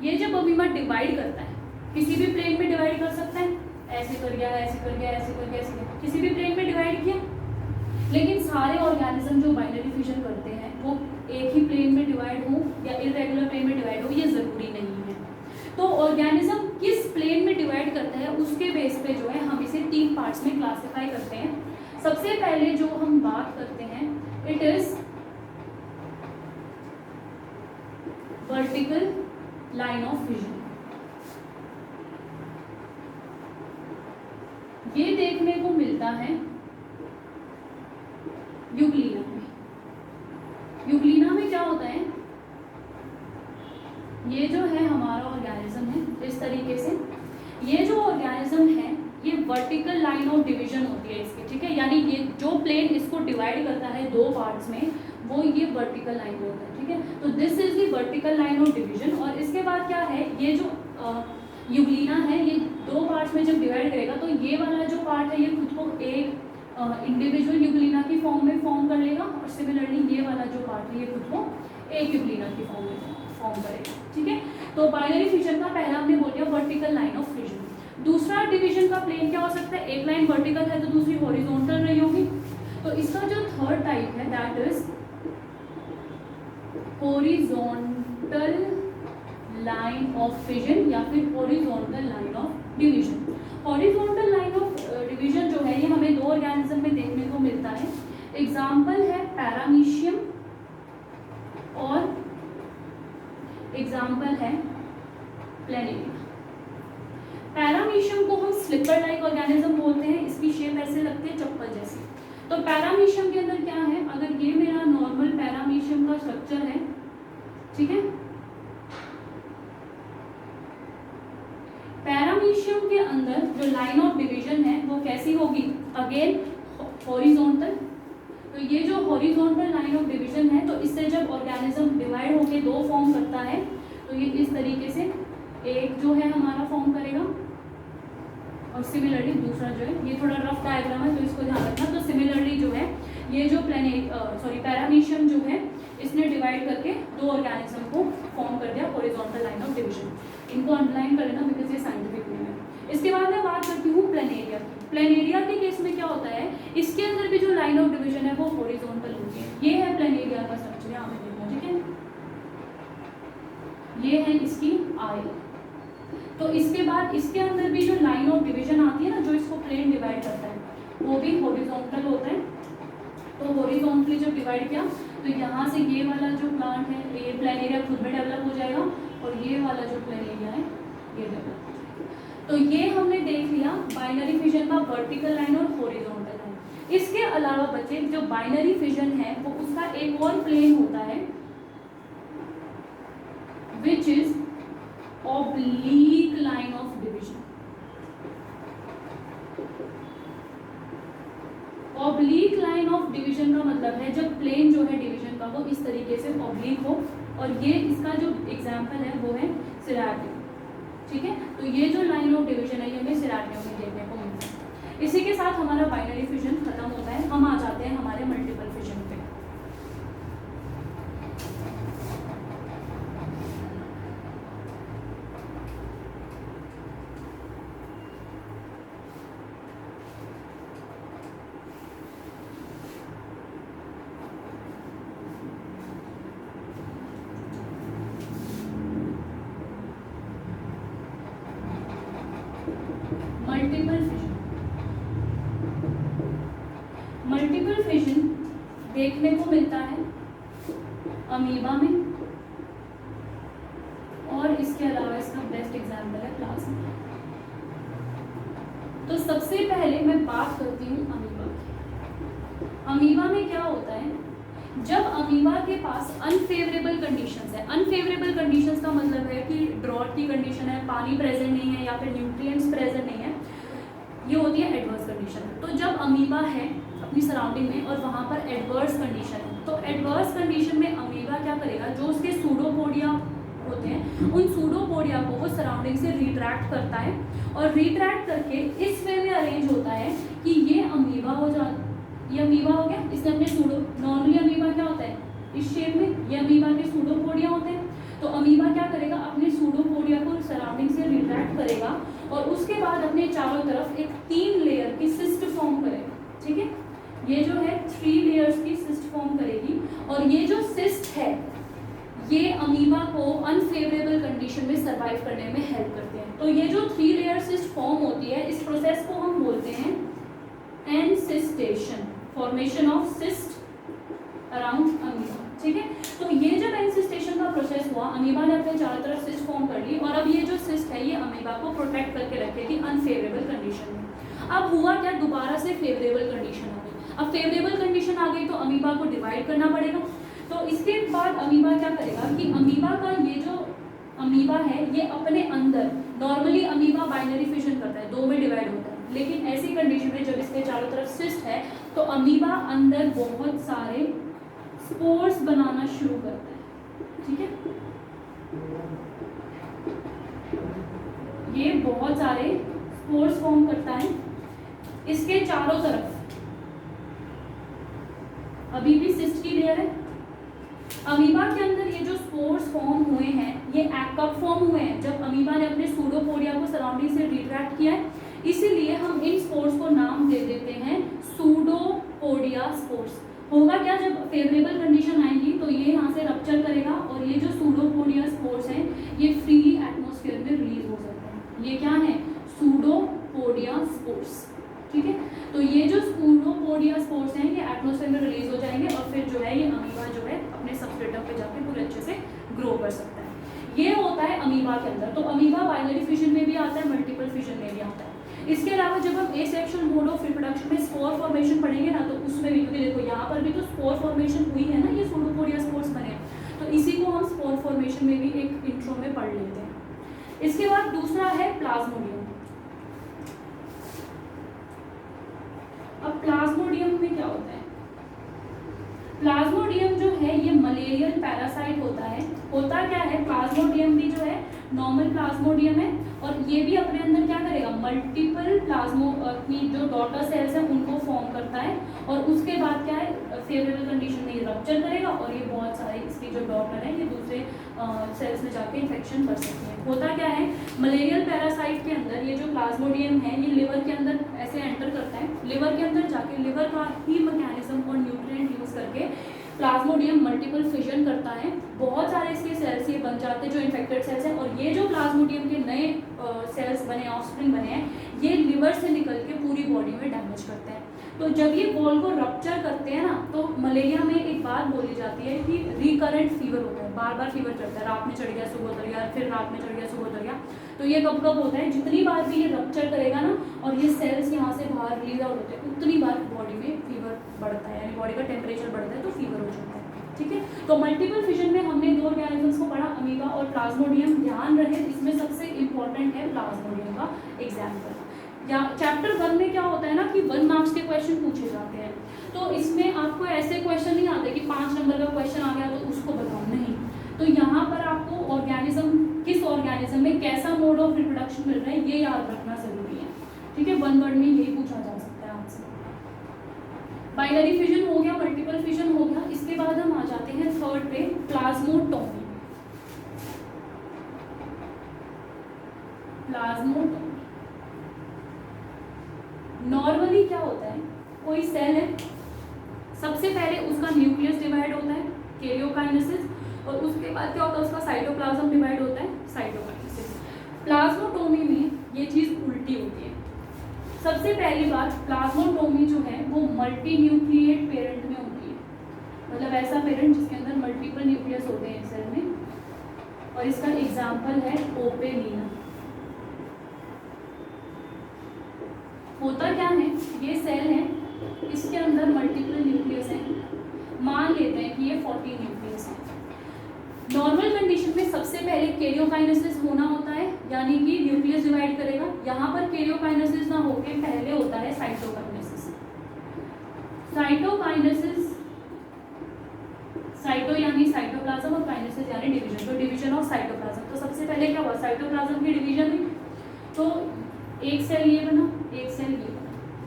ये जब अमीमा डिवाइड करता है किसी भी प्लेन में डिवाइड कर सकता है, ऐसे कर गया, ऐसे कर गया, ऐसे कर गया, ऐसे कर गया, किसी भी प्लेन में डिवाइड किया। लेकिन सारे ऑर्गेनिज्म जो बाइनरी फिजन करते हैं वो एक ही प्लेन में डिवाइड हो या इरेगुलर प्लेन में डिवाइड हो, ये ज़रूरी नहीं है। तो ऑर्गेनिज्म किस प्लेन में डिवाइड करता है उसके बेस पे जो है हम इसे 3 पार्ट्स में क्लासिफाई करते हैं। सबसे पहले जो हम बात करते हैं, it is vertical line of vision. ये देखने को मिलता है यूग्लिना में। यूग्लिना में क्या होता है, ये जो है हमारा ऑर्गेनिज्म है इस तरीके से। ये जो ऑर्गेनिज्म है ये वर्टिकल लाइन ऑफ डिवीजन होती है इसकी, ठीक है। यानी ये जो प्लेन इसको डिवाइड करता है 2 पार्ट्स में वो ये वर्टिकल लाइन होता है, ठीक है। तो this is the vertical line of division. और इसके बाद क्या है, ये जो यूग्लिना है ये 2 पार्ट्स में जब डिवाइड करेगा तो ये वाला जो पार्ट है ये खुद को एक इंडिविजुअल यूग्लिना की फॉर्म में फॉर्म कर लेगा, और सिमिलरली ये वाला जो पार्ट है ये खुद को एक यूग्लिना की फॉर्म में फॉर्म करेगा, ठीक है। तो बाइनरी फिजन का पहला हमने बोल दिया वर्टिकल लाइन ऑफ फिजन। दूसरा डिवीजन का प्लेन क्या हो सकता है, एक लाइन वर्टिकल है तो दूसरी हॉरिजॉन्टल रही होगी। तो इसका जो थर्ड टाइप है that is horizontal line of fission या फिर horizontal line of division. Horizontal line of division जो है ये हमें 2 ऑर्गेनिज्म में देखने को मिलता है। एग्जाम्पल है पैरामीशियम और एग्जाम्पल है प्लेनेरिया। पैरामीशियम को हम स्लिपर लाइक ऑर्गेनिज्म बोलते हैं, इसकी शेप ऐसे लगती है चप्पल जैसी। तो पैरामीशियम के अंदर क्या है, अगर ये मेरा नॉर्मल पैरामीशियम का स्ट्रक्चर है, ठीक है, पैरामीशियम के अंदर जो लाइन ऑफ डिवीजन है वो कैसी होगी, अगेन हॉरिजॉन्टल। तो ये जो हॉरिजॉन्टल लाइन ऑफ डिवीजन है, तो इससे जब ऑर्गेनिज्म डिवाइड होके दो फॉर्म करता है तो ये इस तरीके से एक जो है हमारा फॉर्म करेगा और सिमिलरली दूसरा जो है, ये थोड़ा रफ डायग्राम है तो इसको ध्यान रखना। तो सिमिलरली जो है ये जो पैरामीशियम जो है इसने डिवाइड करके दो ऑर्गेनिज्म को फॉर्म कर दिया हॉरिजॉन्टल लाइन ऑफ डिवीजन। इनको अंडरलाइन कर लेना बिकॉज ये साइंटिफिक नेम है। इसके बाद मैं बात करती हूँ प्लेनेरिया की। प्लेनेरिया के केस में क्या होता है, इसके अंदर भी जो लाइन ऑफ डिवीजन है वो हॉरिजॉन्टल होती है। ये है प्लेनेरिया का स्ट्रक्चर, यहाँ पे देखना, ठीक है, ये है इसकी आई। तो इसके बाद इसके अंदर भी जो लाइन ऑफ डिवीजन आती है ना, जो इसको प्लेन डिवाइड करता है, वो भी हॉरिजॉन्टल होता है। तो हॉरिजॉन्टली जब डिवाइड किया तो यहाँ से ये वाला जो प्लांट है, ये प्लेनेरिया खुद में डेवलप हो जाएगा और ये वाला जो प्लेनेरिया है ये डेवलप हो जाएगा। तो ये हमने देख लिया बाइनरी फिजन का वर्टिकल लाइन और हॉरिजॉन्टल लाइन। इसके अलावा बच्चे जो बाइनरी फिजन है वो उसका एक और प्लेन होता है which is oblique line of division. Oblique line of division का मतलब है जब प्लेन जो है डिवीजन का वो इस तरीके से ऑब्लीक हो, और ये इसका जो एग्जाम्पल है वो है सिराटियम, ठीक है। तो ये जो लाइन ऑफ डिवीजन है ये हमें सिराटियम में देखने को मिलता है। इसी के साथ हमारा बाइनरी फिजन खत्म होता है, हम आ जाते हैं हमारे मल्टीपल फिजन पे। मल्टीपल फिजन देखने को मिलता है अमीबा में, और इसके अलावा इसका बेस्ट एग्जाम्पल है प्लाज्मा। तो सबसे पहले मैं बात करती हूँ अमीबा की। अमीबा में क्या होता है, जब अमीबा के पास अनफेवरेबल कंडीशंस है, अनफेवरेबल कंडीशंस का मतलब है कि ड्रॉट की कंडीशन है, पानी प्रेजेंट नहीं है या फिर न्यूट्रिएंट्स प्रेजेंट नहीं है, ये होती है एडवर्स कंडीशन। तो जब अमीबा है अपनी सराउंडिंग में और वहाँ पर एडवर्स कंडीशन है, तो एडवर्स कंडीशन में अमीबा क्या करेगा, जो उसके सूडोपोडिया होते हैं उन सूडोपोडिया को वो सराउंडिंग से रिट्रैक्ट करता है, और रिट्रैक्ट करके इस वे में अरेंज होता है कि ये अमीबा हो जाता, ये अमीबा हो गया, इसने अपने सूडो, नॉर्मली अमीबा क्या होता है इस शेप में, ये अमीबा के सूडोपोडिया होते हैं। तो अमीबा क्या करेगा, अपने सूडोपोडिया को सराउंडिंग से रिट्रैक्ट करेगा और उसके बाद अपने चारों तरफ एक 3 लेयर की सिस्ट फॉर्म करेगा, ठीक है। ये जो है 3 लेयर्स की सिस्ट फॉर्म करेगी, और ये जो सिस्ट है ये अमीबा को अनफेवरेबल कंडीशन में सर्वाइव करने में हेल्प करते हैं। तो ये जो 3 लेयर सिस्ट फॉर्म होती है, इस प्रोसेस को हम बोलते हैं encystation, formation of cyst around amoeba, ठीक है। तो ये जब एनसिस्टेशन का प्रोसेस हुआ, अमीबा ने अपने चारों तरफ सिस्ट फॉर्म कर ली, और अब ये जो सिस्ट है ये अमीबा को प्रोटेक्ट करके रखेगी अनफेवरेबल कंडीशन में। अब हुआ क्या, दोबारा से फेवरेबल कंडीशन आ गई। अब फेवरेबल कंडीशन आ गई तो अमीबा को डिवाइड करना पड़ेगा। तो इसके बाद अमीबा क्या करेगा कि अमीबा का ये जो अमीबा है ये अपने अंदर, नॉर्मली अमीबा बाइनरी फिजन करता है, 2 में डिवाइड होता है, लेकिन ऐसी कंडीशन में जब इसके चारों तरफ सिस्ट है तो अमीबा अंदर बहुत सारे स्पोर्स बनाना शुरू करता है, ठीक है। ये बहुत सारे स्पोर्स फॉर्म करता है इसके चारों तरफ। अभी भी सिस्ट की लेयर है। अमीबा के अंदर ये जो स्पोर्स फॉर्म हुए हैं ये कब फॉर्म हुए हैं, जब अमीबा ने अपने सूडोपोडिया को सराउंडिंग से रिट्रैक्ट किया है, इसीलिए हम इन स्पोर्स को नाम दे देते हैं सूडोपोडिया स्पोर्स। होगा क्या, जब फेवरेबल कंडीशन आएगी तो ये यहाँ से रप्चर करेगा और ये जो सूडोपोडिया स्पोर्स हैं ये फ्रीली एटमॉस्फेयर में रिलीज हो सकते हैं। ये क्या है, सूडोपोडिया स्पोर्स, ठीक है। तो ये जो सूडोपोडिया स्पोर्स हैं ये एटमॉस्फेयर में रिलीज हो जाएंगे और फिर जो है ये अमीबा जो है अपने सबस्ट्रेटम पे जाके पूरे अच्छे से ग्रो कर सकता है। ये होता है अमीबा के अंदर। तो अमीबा बाइनरी फिजन में भी आता है, मल्टीपल फिजन में भी आता है। इसके अलावा जब हम एसेक्सुअल मोड ऑफ रिप्रोडक्शन में स्पोर फॉर्मेशन पढ़ेंगे ना, तो उसमें भी, क्योंकि देखो यहाँ पर भी तो स्पोर फॉर्मेशन हुई है ना, ये सूडोपोडिया स्पोर्स बने हैं, तो इसी को हम स्पोर फॉर्मेशन में भी एक इंट्रो में पढ़ लेते हैं। इसके बाद दूसरा है प्लाज्मोडियम। अब प्लाज्मोडियम में क्या होता है? प्लाज्मोडियम जो है ये मलेरियल पैरासाइट होता है। होता क्या है, प्लाज्मोडियम भी जो है नॉर्मल प्लाज्मोडियम है, और ये भी अपने अंदर क्या करेगा, मल्टीपल प्लाज्मो की जो डॉटर सेल्स हैं उनको फॉर्म करता है, और उसके बाद क्या है, फेवरेबल कंडीशन में ये रप्चर करेगा, और ये बहुत सारे इसकी जो डॉटर है ये दूसरे सेल्स में जाके इन्फेक्शन कर सकते हैं। होता क्या है, मलेरियल पैरासाइट के अंदर ये जो प्लाज्मोडियम है ये लिवर के अंदर ऐसे एंटर करता है, लिवर के अंदर जाके लिवर का ही मैकेनिज्म और न्यूट्रिएंट यूज करके प्लाज्मोडियम मल्टीपल फिजन करता है, बहुत सारे इसके सेल्स ये बन जाते हैं जो इन्फेक्टेड सेल्स हैं, और ये जो प्लाज्मोडियम के नए सेल्स बने, ऑफस्प्रिंग बने हैं, ये लिवर से निकल के पूरी बॉडी में डैमेज करते हैं। तो जब ये बॉल को रप्चर करते हैं ना, तो मलेरिया में एक बात बोली जाती है कि रिकरेंट फीवर होता है, बार बार फीवर चढ़ता है, रात में चढ़ गया सुबह उतर गया, फिर रात में चढ़ गया सुबह उतर गया। तो ये कब कब होता है, जितनी बार भी ये रप्चर करेगा ना और ये सेल्स यहाँ से बाहर रिलीज आउट होते हैं, उतनी बार बॉडी में फीवर बढ़ता है, यानी बॉडी का टेम्परेचर बढ़ता है तो फीवर हो जाता है। ठीक है, तो मल्टीपल फिजन में हमने दो ऑर्गेनिजम्स को पढ़ा, अमीबा और प्लाज्मोडियम। ध्यान रहे इसमें सबसे इंपॉर्टेंट है प्लाज्मोडियम का एग्जाम्पल। या चैप्टर 1 में क्या होता है ना कि 1 मार्क्स के क्वेश्चन पूछे जाते हैं, तो इसमें आपको ऐसे क्वेश्चन नहीं आते कि 5 नंबर का क्वेश्चन आ गया तो उसको बताओ, नहीं। तो यहाँ पर आपको ऑर्गेनिज्म, किस ऑर्गेनिज्म में कैसा मोड ऑफ रिप्रोडक्शन मिल रहा है ये याद रखना जरूरी है। ठीक है, 1 वर्ड में यही पूछा जा सकता है आपसे। बाइनरी फिजन हो गया, मल्टीपल फिजन हो गया। इसके बाद हम आ जाते हैं थर्ड पे, प्लाज्मोटोमी। प्लाज्मोटोमी नॉर्मली क्या होता है, कोई सेल है, सबसे पहले उसका न्यूक्लियस डिवाइड होता है, कैरियोकाइनेसिस, और उसके बाद क्या होता है, उसका साइटोप्लाज्म डिवाइड होता है, साइटोकाइनेसिस। प्लाज्मोटोमी में ये चीज़ उल्टी होती है। सबसे पहली बात, प्लाज्मोटोमी जो है वो मल्टी न्यूक्लिएट पेरेंट में होती है, मतलब ऐसा पेरेंट जिसके अंदर मल्टीपल न्यूक्लियस होते हैं सेल में, और इसका एग्जाम्पल है ओपेलिना। होता क्या है, ये सेल है, इसके अंदर मल्टीपल न्यूक्लियस है, मान लेते हैं कि ये 40 न्यूक्लियस है। नॉर्मल कंडीशन में सबसे पहले कैरियोकाइनेसिस होना होता है, यानी कि न्यूक्लियस डिवाइड करेगा। यहाँ पर कैरियोकाइनेसिस ना होके पहले होता है साइटोकाइनेसिस। साइटोकाइनेसिस, साइटो यानी साइटोप्लाज्म और काइनेसिस यानी डिवीजन, तो डिवीजन ऑफ साइटोप्लाज्म। तो सबसे पहले क्या हुआ, साइटोप्लाज्म की डिवीजन हुई, तो एक सेल ये बना, एक सेल ये बना।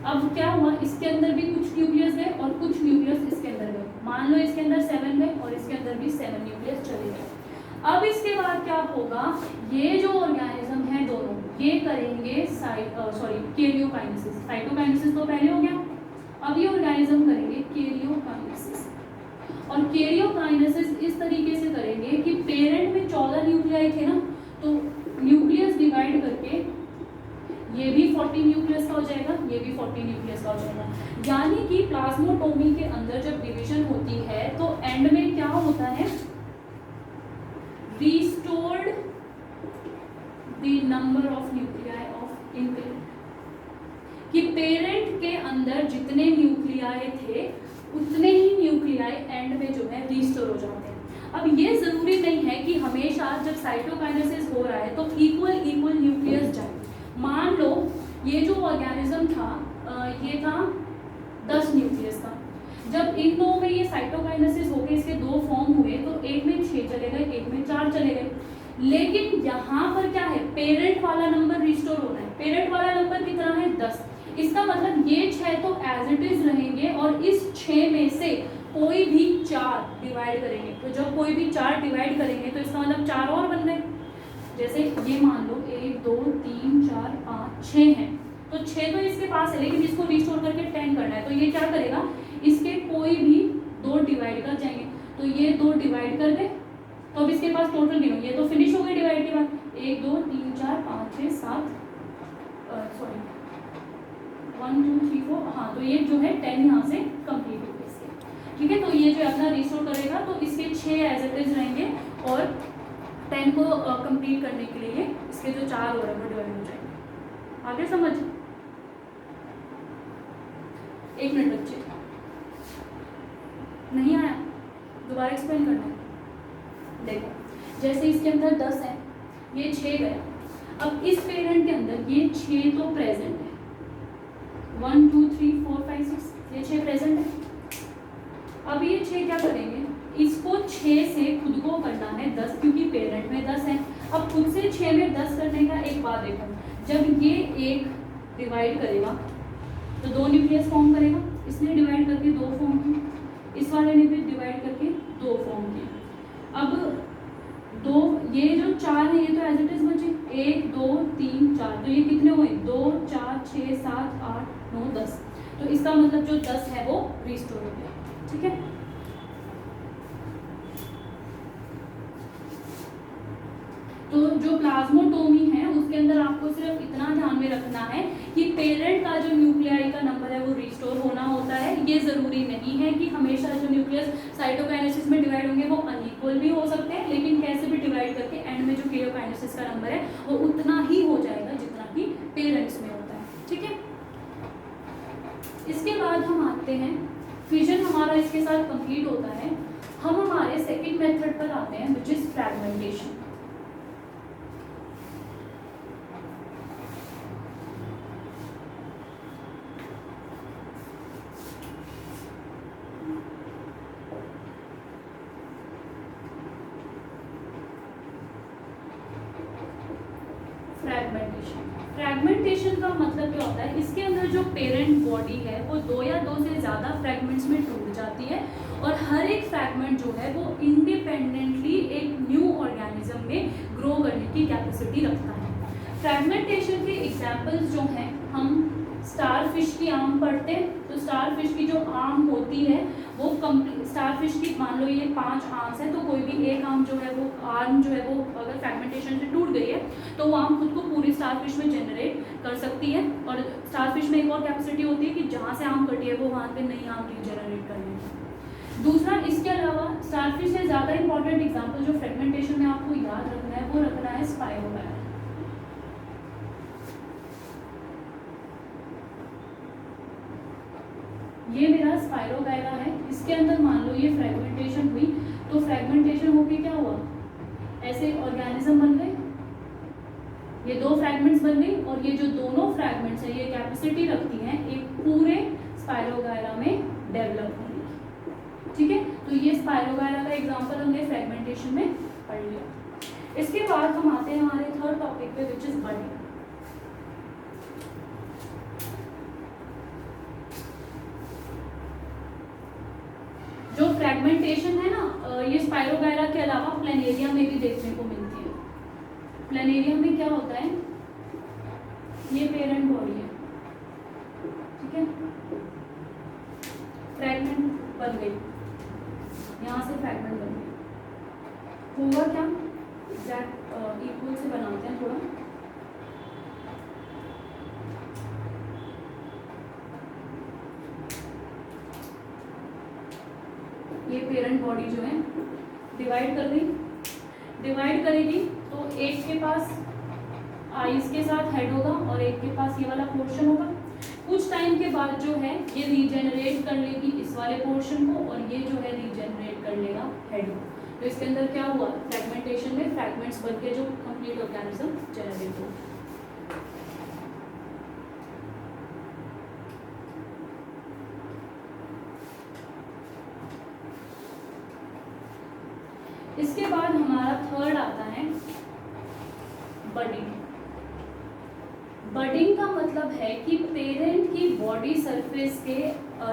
अब क्या हुआ, इसके अंदर भी कुछ न्यूक्लियस गए और कुछ न्यूक्लियस इसके अंदर गए, मान लो इसके अंदर 7 गए और इसके अंदर भी 7 न्यूक्लियस चले गए। अब इसके बाद क्या होगा, ये जो ऑर्गेनिज्म है दोनों ये करेंगे कैरियोकाइनेसिस। साइटोकाइनेसिस तो पहले हो गया, अब ये ऑर्गेनिज्म करेंगे कैरियोकाइनेसिस। और कैरियोकाइनेसिस इस तरीके से करेंगे कि पेरेंट में 14 न्यूक्लियाई थे ना, तो न्यूक्लियस डिवाइड करके ये भी 40 न्यूक्लियस का हो जाएगा, ये भी 40 न्यूक्लियस का हो जाएगा। यानी कि प्लाज्मोटोमी के अंदर जब डिवीजन होती है तो एंड में क्या होता है, restored the number of nuclei of in parent, कि पेरेंट के अंदर जितने न्यूक्लियाई थे उतने ही न्यूक्लियाई एंड में जो है रिस्टोर हो जाते हैं। अब ये जरूरी नहीं है कि हमेशा जब साइटोकाइनेसिस हो रहा है तो इक्वल न्यूक्लियस जाए। मान लो ये जो ऑर्गेनिज्म था ये था 10 न्यूक्लियस का, जब इन दो में ये साइटोकाइनेसिस होकर इसके 2 फॉर्म हुए तो एक में 6 चले गए, एक में 4 चले गए। लेकिन यहाँ पर क्या है, पेरेंट वाला नंबर रिस्टोर होना है। पेरेंट वाला नंबर कितना है, 10। इसका मतलब ये 6 तो एज इट इज रहेंगे और इस 6 में से कोई भी 4 डिवाइड करेंगे। तो जब कोई भी 4 डिवाइड करेंगे तो इसका मतलब 4 और बन गए। जैसे ये मान लो 1 2 3 4 5 6 हैं, तो 6 तो इसके पास है, लेकिन इसको रिस्टोर करके 10 करना है, तो ये क्या करेगा, इसके कोई भी 2 डिवाइड कर जाएंगे। तो ये 2 डिवाइड कर दे, तो अब इसके पास टोटल नहीं होंगे, ये तो फिनिश हो गए डिवाइड के बाद। 1 2 3 4 5 6 7 1 2 3 4, हाँ, तो ये जो है 10 यहाँ से कंप्लीट हो गए इसके। ठीक है, तो ये जो अपना रिस्टोर करेगा तो इसके 6 एज इट इज रहेंगे और 10 को कंप्लीट करने के लिए इसके जो 4 हो रहे हैं वो डिवाइड हो जाएंगे। आगे समझ। एक मिनट बच्चे, नहीं आया, दोबारा एक्सप्लेन करना है। देखो जैसे इसके अंदर 10 है, ये 6 गया, अब इस पेरेंट के अंदर ये 6 तो प्रेजेंट है, 1 2 3 4 5 6, ये 6 प्रेजेंट है। अब ये 6 क्या करेंगे, इसको 6 से खुद को करना है 10, क्योंकि पेरेंट में 10 है। अब खुद से 6 में 10 करने का एक बात देखो, जब ये एक डिवाइड करेगा तो 2 न्यूक्लियस फॉर्म करेगा, इसने डिवाइड करके 2 फॉर्म किए, इस वाले ने भी डिवाइड करके 2 फॉर्म किए। अब 2, ये जो 4 है ये तो एज इट इज बचे, 1 2 3 4, तो ये कितने हुए, 2 4 6 7 8 9 10, तो इसका मतलब जो 10 है वो रिस्टोर हो गया। ठीक है, तो जो प्लाज्मोटोमी है उसके अंदर आपको सिर्फ इतना ध्यान में रखना है कि पेरेंट का जो न्यूक्लियाई का नंबर है वो रिस्टोर होना होता है। ये जरूरी नहीं है कि हमेशा जो न्यूक्लियस साइटोकाइनेसिस में डिवाइड होंगे वो अनइक्वल भी हो सकते हैं, लेकिन कैसे भी डिवाइड करके एंड में जो केओकाइनेसिस का नंबर है वो उतना ही हो जाएगा जितना कि पेरेंट्स में होता है। ठीक है, इसके बाद हम आते हैं, फिजन हमारा इसके साथ कंप्लीट होता है, हम हमारे सेकेंड मेथड पर आते हैं विच इज फ्रैगमेंटेशन। फ्रैगमेंटेशन का मतलब क्या होता है, इसके अंदर जो पेरेंट बॉडी है वो 2 या 2 से ज़्यादा फ्रैगमेंट्स में टूट जाती है, और हर एक फ्रैगमेंट जो है वो इंडिपेंडेंटली एक न्यू ऑर्गेनिज्म में ग्रो करने की कैपेसिटी रखता है। फ्रैगमेंटेशन के एग्जाम्पल्स जो हैं, हम स्टार फिश की आर्म पढ़ते हैं, तो स्टार फिश की जो आर्म होती है वो स्टार फिश की मान लो ये 5 आर्म्स है, तो कोई भी एक आर्म जो है वो अगर फ्रैगमेंटेशन से टूट गई है तो वो आर्म खुद को पूरी स्टार फिश में जनरेट कर सकती है। और स्टार फिश में एक और कैपेसिटी होती है कि जहाँ से आर्म कटी है वो वहाँ पे नई आर्म रीजनरेट करने की। दूसरा, इसके अलावा स्टार फिश से ज़्यादा इंपॉर्टेंट एग्जाम्पल जो फ्रैगमेंटेशन में आपको याद रखना है वो रखना है स्पाइरोगायरा। ये मेरा स्पाइरोगायरा है, इसके अंदर मान लो ये फ्रैगमेंटेशन हुई, तो फ्रैगमेंटेशन होके क्या हुआ, ऐसे ऑर्गेनिज्म बन गए, ये 2 फ्रैगमेंट्स बन गई, और ये जो दोनों फ्रैगमेंट्स है ये कैपेसिटी रखती हैं एक पूरे स्पाइरोगायरा में डेवलप होने की। ठीक है, तो ये स्पाइरोगायरा का एग्जांपल हमने फ्रैगमेंटेशन में पढ़ लिया। इसके बाद हम आते हैं हमारे थर्ड टॉपिक पे विच इज बडिंग। जो फ्रैगमेंटेशन है ना, ये स्पाइरोगायरा के अलावा प्लेनेरिया में भी देखने को मिलती है। प्लेनेरिया में क्या होता है, ये पेरेंट बॉडी है, ठीक है, फ्रैगमेंट बन गई, यहाँ से फ्रैगमेंट बन गई, होगा क्या, एग्जैक्ट इक्वल से बनाते हैं थोड़ा। ये पेरेंट बॉडी जो है डिवाइड कर गई, डिवाइड करेगी तो एक के पास आईज के साथ हेड होगा और एक के पास ये वाला पोर्शन होगा। कुछ टाइम के बाद जो है ये रीजेनरेट कर लेगी इस वाले पोर्शन को, और ये जो है रीजेनरेट कर लेगा हेड को। तो इसके अंदर क्या हुआ, फ्रैगमेंटेशन में फ्रैगमेंट्स बनके जो कंप्लीट ऑर्गेनिज्म जनरेट हो। इसके बाद हमारा थर्ड आता है बडिंग। बडिंग का मतलब है कि पेरेंट की बॉडी सरफेस के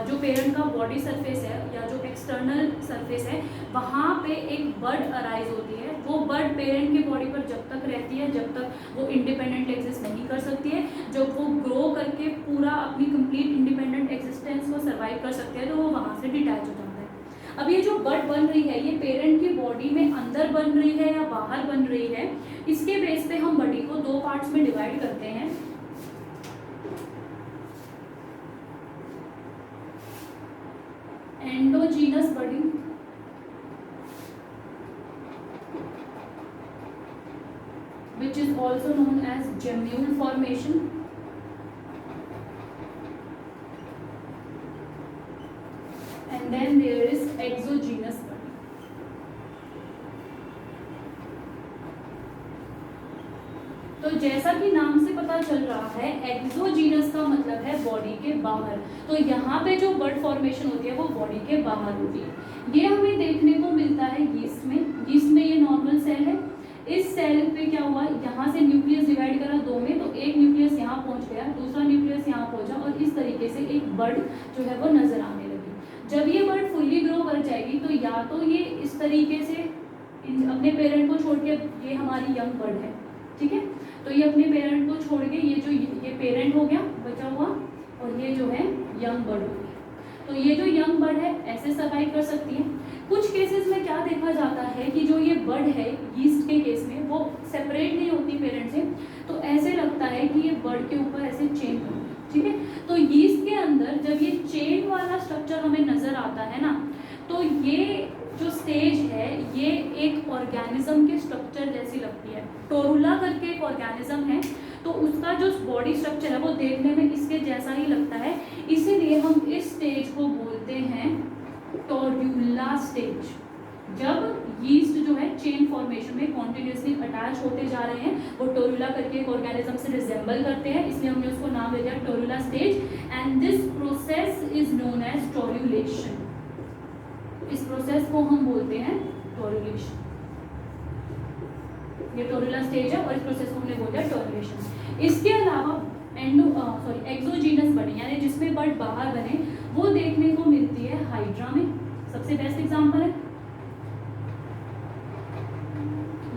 जो पेरेंट का बॉडी सरफेस है या जो एक्सटर्नल सरफेस है वहाँ पे एक बड अराइज होती है। वो बड पेरेंट की बॉडी पर जब तक रहती है जब तक वो इंडिपेंडेंट एग्जिस्ट नहीं कर सकती है। जब वो ग्रो करके पूरा अपनी कंप्लीट इंडिपेंडेंट एग्जिस्टेंस को सर्वाइव कर सकते हैं तो वो वहाँ से डिटैच हो जाता है। अब ये जो बड बन रही है ये पेरेंट की बॉडी में अंदर बन रही है या बाहर बन रही है, इसके बेस पे हम बॉडी को 2 पार्ट्स में डिवाइड करते हैं। Endogenous budding, which is also known as gemule formation, तो जैसा कि नाम से पता चल रहा है, एक्सोजीनस का मतलब है बॉडी के बाहर। तो यहाँ पे जो बड फॉर्मेशन होती है वो बॉडी के बाहर होती है। ये हमें देखने को मिलता है यीस्ट में। यीस्ट में ये नॉर्मल सेल है। इस सेल पे क्या हुआ, यहाँ से न्यूक्लियस डिवाइड करा दो में, तो एक न्यूक्लियस यहाँ पहुँच गया, दूसरा न्यूक्लियस यहाँ पहुँचा, और इस तरीके से एक बड जो है वो नजर आने लगी। जब ये बड फुल्ली ग्रो कर जाएगी तो या तो ये इस तरीके से अपने पेरेंट को छोड़ के, ये हमारी यंग बर्ड है, ठीक है, तो ये अपने पेरेंट को छोड़ के, ये पेरेंट हो गया बचा हुआ, और ये जो है यंग बर्ड हो गई। तो ये जो यंग बर्ड है ऐसे सर्वाइव कर सकती है। कुछ केसेस में क्या देखा जाता है कि जो ये बर्ड है यीस्ट के केस में वो सेपरेट नहीं होती पेरेंट से, तो ऐसे लगता है कि ये बर्ड के ऊपर ऐसे चेन बनी है, ठीक है। तो यीस्ट के अंदर जब ये चेन वाला स्ट्रक्चर हमें नजर आता है ना, तो ये जो स्टेज है ये एक ऑर्गेनिज्म के स्ट्रक्चर जैसी लगती है। टोरुला करके एक ऑर्गेनिज्म है, तो उसका जो बॉडी स्ट्रक्चर है वो देखने में इसके जैसा ही लगता है, इसीलिए हम इस स्टेज को बोलते हैं टोरुला स्टेज। जब यीस्ट जो है चेन फॉर्मेशन में कॉन्टिन्यूसली अटैच होते जा रहे हैं, वो टोरुला करके एक ऑर्गेनिज्म से रिजेंबल करते हैं, इसलिए हमने उसको नाम दे दिया torula stage. And this process is known as torulation. इस प्रोसेस को हम बोलते हैं टोरुलेशन। ये टोरुला स्टेज है और इस प्रोसेस को हमने बोल दिया टोरुलेशन। इसके अलावा एक्सोजीनस बर्ड यानी जिसमें बर्ड बाहर बने, वो देखने को मिलती है हाइड्रा में। सबसे बेस्ट एग्जांपल है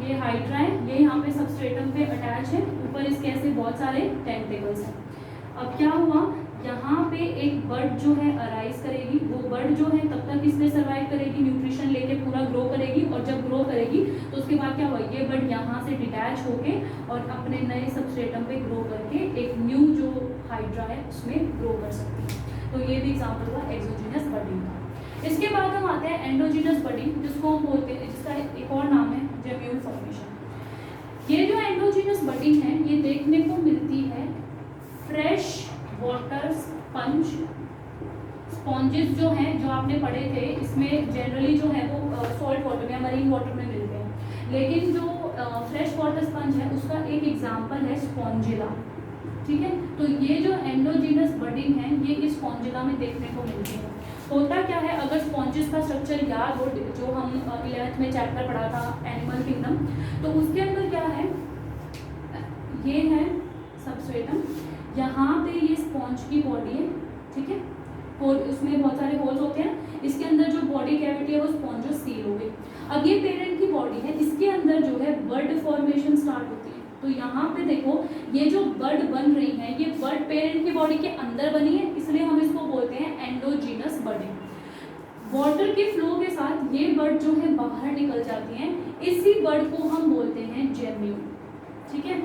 ये हाइड्रा है, ये यहाँ पे सबस्ट्रेटम पे अटैच है, ऊपर इसके ऐसे बहुत सारे टेंटेकल्स हैं। अब क्या हुआ, यहाँ पे एक बर्ड जो है अराइज करेगी, वो बर्ड जो है तब तक इसमें सर्वाइव करेगी, न्यूट्रिशन लेके पूरा ग्रो करेगी, और जब ग्रो करेगी तो उसके बाद क्या हुआ, ये बर्ड यहाँ से डिटैच होके और अपने नए सबस्ट्रेटम पे ग्रो करके एक न्यू जो हाइड्रा है उसमें ग्रो कर सकती है। तो ये भी एग्जाम्पल हुआ एक्सोजीनस बर्डिंग का। इसके बाद हम आते हैं एंडोजीनस बर्डिंग, जिसको हम बोलते हैं, जिसका एक और नाम है जेम्यूल फॉर्मेशन। ये जो एंडोजीनस बर्डिंग है ये देखने को मिलती है फ्रेश वाटर स्पंज। स्पॉन्जेस जो हैं, जो आपने पढ़े थे, इसमें जनरली जो है वो सॉल्ट वाटर या मरीन वाटर में मिलते हैं, लेकिन जो फ्रेश वाटर स्पंज है उसका एक एग्जांपल है स्पॉन्जिला, ठीक है। तो ये जो एंडोजीनस बर्डिंग है ये इस स्पॉन्जिला में देखने को मिलती है। होता क्या है, अगर स्पॉन्जेस का स्ट्रक्चर याद हो, जो हम 11th में चैप्टर पढ़ा था एनिमल किंगडम, तो उसके अंदर क्या है, ये है सबस्ट्रेटम, यहाँ पे ये स्पॉन्ज की बॉडी है, ठीक है, और उसमें बहुत सारे होल्स होते हैं, इसके अंदर जो बॉडी कैविटी है वो स्पॉन्ज सील हो गई। अब ये पेरेंट की बॉडी है, इसके अंदर जो है बर्ड फॉर्मेशन स्टार्ट होती है। तो यहाँ पे देखो, ये जो बर्ड बन रही है ये बर्ड पेरेंट की बॉडी के अंदर बनी है, इसलिए हम इसको बोलते हैं एंडोजीनस बर्डिंग। वाटर के फ्लो के साथ ये बर्ड जो है बाहर निकल जाती हैं, इसी बर्ड को हम बोलते हैं जेम्यूल, ठीक है।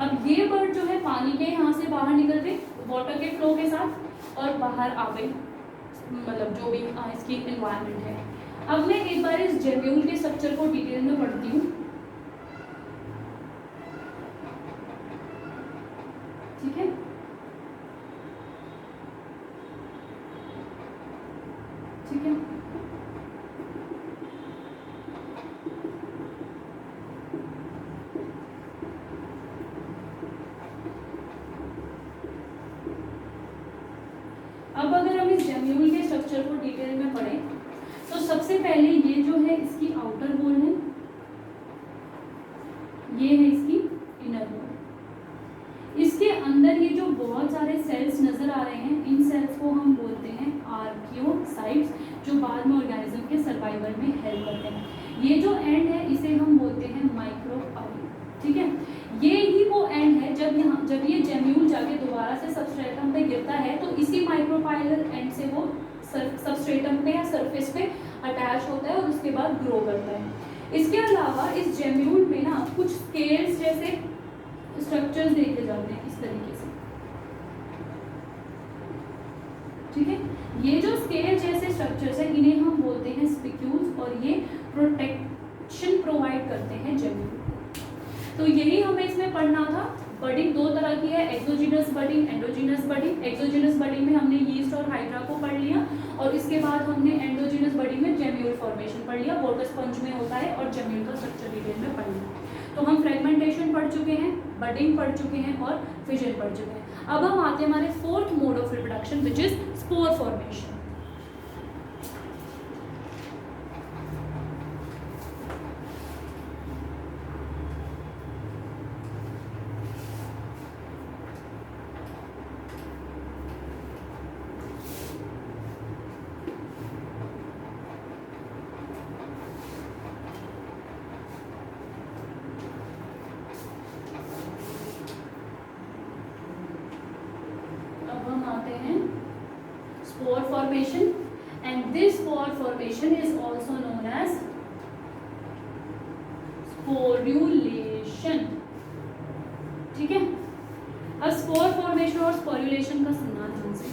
अब ये बर्ड जो है पानी के यहाँ से बाहर निकल गए वाटर के फ्लो के साथ और बाहर आ गई, मतलब जो भी इसकी एनवायरनमेंट है। अब मैं एक बार इस जेम्यूल के स्ट्रक्चर को डिटेल में पढ़ती हूँ, ठीक है। ठीक है, अब अगर हम इस जेम्यूल के स्ट्रक्चर को डिटेल में पढ़ें तो सबसे पहले ये जो है इसकी आउटर वॉल है, ये है इसकी इनर वॉल। इसके अंदर ये जो बहुत सारे सेल्स नजर आ रहे हैं, इन सेल्स को हम बोलते हैं आर्कियोसाइट्स, जो बाद में ऑर्गेनिज्म के सर्वाइवल में हेल्प करते हैं। ये जो एंड है इसे हम बोलते हैं माइक्रोपाइल, ठीक है। ये ही वो एंड है जब ये जेम्यूल जाके दोबारा से सबस्ट्रेटम पे गिरता है तो इसी माइक्रोपाइलर एंड से वो सबस्ट्रेटम पे या सरफेस पे अटैच होता है और उसके बाद ग्रो करता है। इसके अलावा इस जेम्यूल में ना कुछ स्केल्स जैसे स्ट्रक्चर्स देखे जाते हैं इस तरीके से, ठीक है। ये जो स्केल जैसे स्ट्रक्चर्स है इन्हें हम बोलते हैं स्पिक्यूल्स, और ये प्रोटेक्शन प्रोवाइड करते हैं जेम्यूल। तो यही हमें इसमें पढ़ना था। बर्डिंग दो तरह की है, एक्सोजीनस बर्डिंग, एंडोजीनस बर्डिंग। एक्सोजीनस बर्डिंग में हमने यीस्ट और हाइड्रा को पढ़ लिया, और इसके बाद हमने एंडोजीनस बर्डिंग में जेम्यूल फॉर्मेशन पढ़ लिया, वाटर स्पंज में होता है, और जेम्यूल का स्ट्रक्चर डिटेल में पढ़ लिया। तो हम फ्रेगमेंटेशन पढ़ चुके हैं, बडिंग पढ़ चुके हैं और फिजन पढ़ चुके हैं। अब हम आते हैं हमारे fourth mode of reproduction which is spore formation. Spore formation, and this spore formation is also known as sporulation। ठीक है, अब स्पोर फॉर्मेशन और स्पोरुलेशन का सुनना ध्यान से।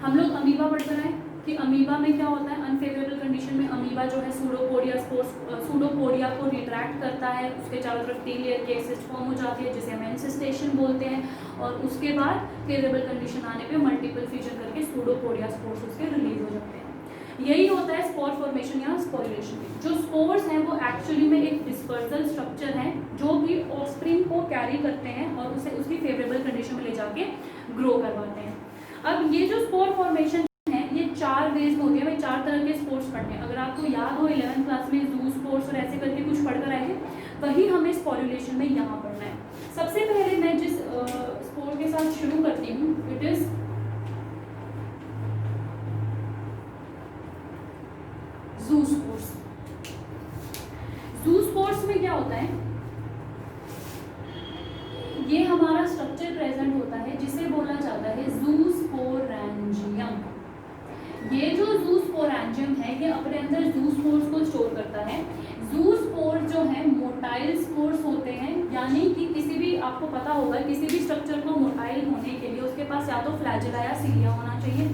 हम लोग अमीबा पढ़ कर आए कि अमीबा में क्या होता है, अनफेवरेबल कंडीशन में अमीबा जो है सूडोपोडिया को रिट्रैक्ट करता है, उसके चारों तरफ 3 लेयर की सिस्ट फॉर्म हो जाती है जिसे हम एंसेस्टेशन बोलते हैं, और उसके बाद फेवरेबल कंडीशन आने पे मल्टीपल फ्यूजन करके सूडोपोडिया स्पोर्स उसके रिलीज हो जाते हैं। यही होता है स्पोर फॉर्मेशन या स्पोरुलेशन में। जो स्पोर्स हैं वो एक्चुअली में एक डिस्पर्सल स्ट्रक्चर है जो कि ऑफस्प्रिंग को कैरी करते हैं और उसे उसकी फेवरेबल कंडीशन में ले जाके ग्रो करवाते हैं। अब ये जो स्पोर फॉर्मेशन है ये 4 वेज में होती है। भाई 4 तरह के स्पोर्स पढ़ने हैं। अगर आपको याद हो 11th क्लास में जू स्पोर्स और ऐसे करके कुछ पढ़कर आए थे, वही हमें स्पोरुलेशन में यहाँ पढ़ना है। सबसे पहले मैं जिस स्पोर के साथ शुरू करती हूँ इट इज जू स्पोर्स। जू स्पोर्स में क्या होता है, ये हमारा स्ट्रक्चर प्रेजेंट होता है जिसे बोला जाता है ज़ूस्पोरेंजियम। ये जो ज़ूस्पोरेंजियम है ये अपने अंदर जू स्पोर्स को स्टोर करता है। जू स्पोर जो है मोटाइल स्पोर्स होते हैं, यानी कि किसी भी, आपको पता होगा किसी भी स्ट्रक्चर को मोटाइल होने के लिए उसके पास या तो फ्लैजिला या सीलिया होना चाहिए।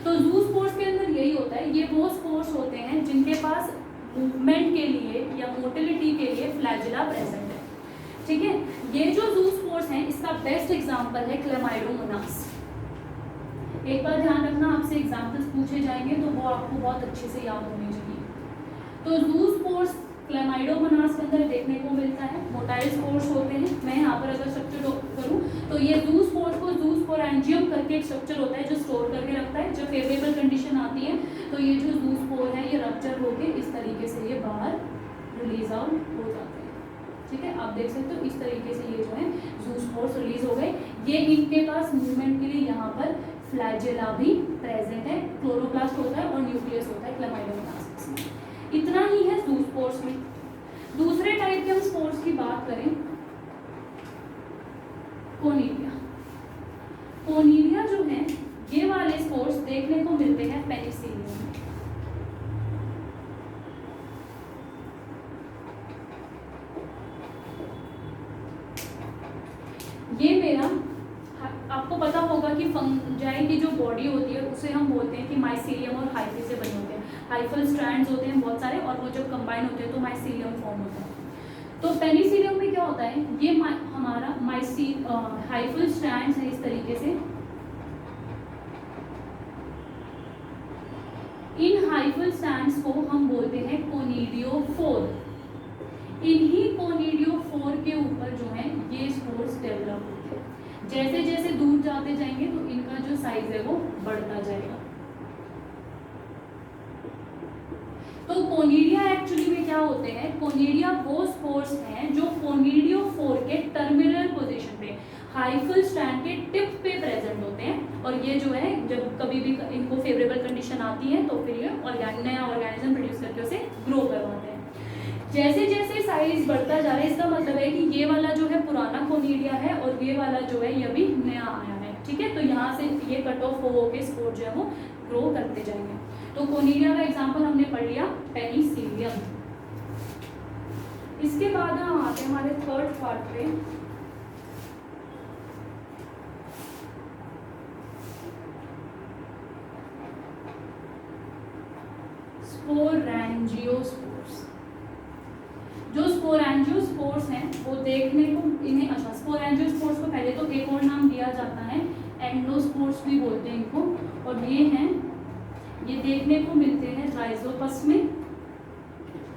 तो जू स्पोर्स के अंदर यही होता है। ये वो स्पोर्स होते हैं जिनके पास मूवमेंट के लिए या मोटिलिटी के लिए फ्लैजिला प्रेजेंट है। ठीक है, ये जो जू स्पोर्स हैं इसका बेस्ट एग्जांपल है क्लेमाइडोमोनास। एक बार ध्यान रखना, आपसे एग्जांपल्स पूछे जाएंगे तो वो आपको बहुत अच्छे से याद होने चाहिए। तो जू स्पोर्स क्लेमाइडोमोनास के अंदर देखने को मिलता है, मोटाइल स्पोर्स होते हैं। मैं यहाँ पर अगर स्ट्रक्चर करूँ तो ये जू स्पोर्स को ज़ूस्पोरेंजियम करके एक स्ट्रक्चर होता है जो स्टोर करके रखता है। जब फेवरेबल कंडीशन आती है तो ये जो जू स्पोर है ये रप्चर होके इस तरीके से ये बाहर रिलीज आउट हो जाते हैं। ठीक है, आप देख सकते हो इस तरीके से ये जो है जू स्पोर्स रिलीज हो गए। ये इनके पास मूवमेंट के लिए यहाँ पर फ्लैजिला भी प्रेजेंट है, क्लोरोप्लास्ट होता है और न्यूक्लियस होता है क्लेमाइडोमोनास में। इतना ही है जू स्पोर्स में। दूसरे टाइप के हम स्पोर्स की बात करें, कोनीडिया। कोनीडिया जो है ये वाले स्पोर्स देखने को मिलते हैं पेनिसिलियम में। ये मेरा, आपको पता होगा कि फंजाई की जो बॉडी होती है उसे हम बोलते हैं कि माइसीलियम और हाइफी से बने होते हैं। हाइफल स्ट्रैंड्स होते हैं बहुत सारे और वो जब कंबाइन होते हैं तो माइसीलियम फॉर्म होता है। तो पेनिसिलियम में क्या होता है, ये हमारा हाइफल स्ट्रैंड्स है इस तरीके से। इन हाइफल स्ट्रैंड्स को हम बोलते हैं कोनिडियोफोर। इन्हीं कोनिडियोफोर के ऊपर जो है ये स्पोर्स डेवलप होते हैं। जैसे जैसे दूर जाते जाएंगे तो इनका जो साइज है वो बढ़ता जाएगा। तो कोनिडिया एक्चुअली में क्या होते हैं, कोनिडिया वो स्पोर्स हैं जो कोनिडियोफोर के टर्मिनल पोजीशन पे हाइफल स्ट्रैंड के टिप पे प्रेजेंट होते हैं। और ये जो है जब कभी भी इनको फेवरेबल कंडीशन आती है तो फिर ये नया ऑर्गेनिज्म प्रोड्यूस करके उसे ग्रो करवाते हैं। जैसे जैसे साइज बढ़ता जा रहा है, इसका मतलब है कि ये वाला जो है पुराना कोनिडिया है और ये वाला जो है ये भी नया आया है। ठीक है, तो यहाँ से ये कट ऑफ हो के स्पोर जो है वो ग्रो करते जाएंगे। तो कोनिडिया का एग्जांपल हमने पढ़ लिया पेनिसिलियम। इसके बाद हम आते हैं हमारे थर्ड पार्ट पे, स्पोरेंजियोस्पोर्स। जो स्पोरेंजियोस्पोर्स हैं वो देखने को इन्हें, अच्छा स्पोरेंजियोस्पोर्स को पहले तो एक और नाम दिया जाता है, एंडोस्पोर्स भी बोलते हैं इनको। और ये हैं, ये देखने को मिलते हैं राइजोपस में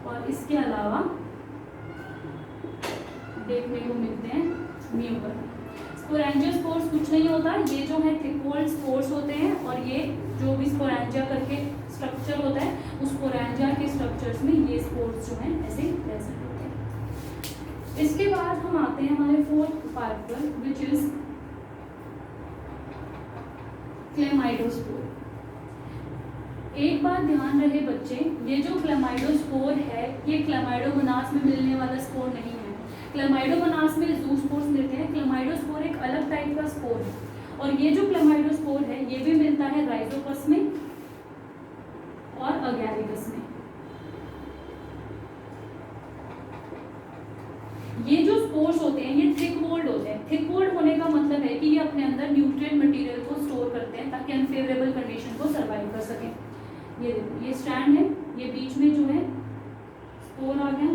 और इसके अलावा देखने को मिलते हैं म्यूकर। स्पोरेंजियोस्पोर्स कुछ नहीं होता, ये जो है थिक वॉल्ड स्पोर्स होते हैं और ये जो भी स्पोरेंजिया करके स्ट्रक्चर होता है उस स्पोरेंजिया के स्ट्रक्चर्स में ये स्पोर्स जो हैं ऐसे प्रेजेंट होते हैं। इसके बाद हम आते हैं हमारे फोर्थ पार्ट पर विच इज क्लेमाइडोस्पोर। एक बात ध्यान रहे बच्चे, ये जो क्लेमाइडोस्पोर है ये क्लेमाइडोमोनास में मिलने वाला स्पोर नहीं है। क्लेमाइडोमोनास में ज़ूस्पोर्स मिलते हैं, क्लेमाइडोस्पोर एक अलग टाइप का स्पोर है और ये जो क्लेमाइडोस्पोर है ये भी मिलता है राइजोपस में और अगैरिकस में। ये जो स्पोर्स होते हैं ये थिक वॉल्ड होते हैं। थिक वॉल्ड होने का मतलब है कि ये अपने अंदर न्यूट्रिएंट मटेरियल को स्टोर करते हैं ताकि अनफेवरेबल कंडीशन को सर्वाइव कर सकें। ये देखो ये स्टैंड है, ये बीच में जो है स्पोर आ गया,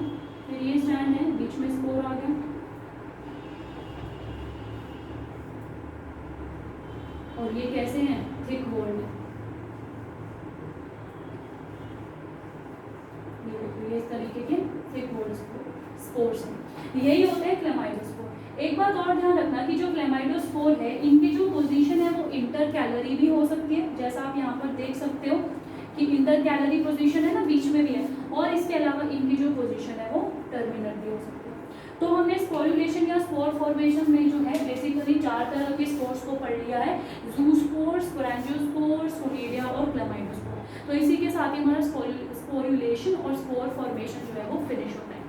फिर ये स्टैंड है बीच में स्पोर आ गया और ये कैसे हैं थिक वॉल्ड है। ये इस तरीके के थिक वॉल्ड स्पोर्स हैं, यही होते हैं क्लेमाइडोस्पोर। एक बात और ध्यान रखना कि जो क्लेमाइडोस्पोर है इनकी जो पोजीशन है वो इंटर कैलरी भी हो सकती है, जैसा आप यहाँ पर देख सकते हो कि इंटर कैलरी पोजीशन है ना, बीच में भी है, और इसके अलावा इनकी जो पोजीशन है वो टर्मिनल भी हो सकती है। तो हमने स्पोरुलेशन या स्पोर फॉर्मेशन में जो है बेसिकली 4 तरह के स्पोर्स को पढ़ लिया है, ज़ूस्पोर्स, स्पोरेंजियोस्पोर्स, कोनिडिया और क्लेमाइडोस्पोर। तो इसी के साथ ही हमारा स्पोरुलेशन और स्पोर फॉर्मेशन जो है वो फिनिश होता है।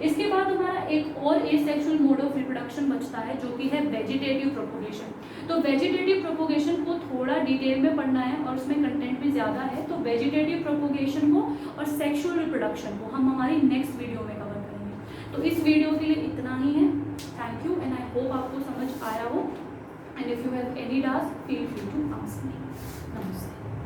इसके बाद हमारा एक और एसेक्सुअल मोड ऑफ रिप्रोडक्शन बचता है जो कि है वेजिटेटिव प्रोपोगेशन। तो वेजिटेटिव प्रोपोगेशन को थोड़ा डिटेल में पढ़ना है और उसमें कंटेंट भी ज़्यादा है, तो वेजिटेटिव प्रोपोगेशन को और सेक्सुअल रिप्रोडक्शन को हम हमारी नेक्स्ट वीडियो में कवर करेंगे। तो इस वीडियो के लिए इतना ही है। Thank you and I hope आपको समझ आया हो, and if you have any doubts feel free to ask me. नमस्ते।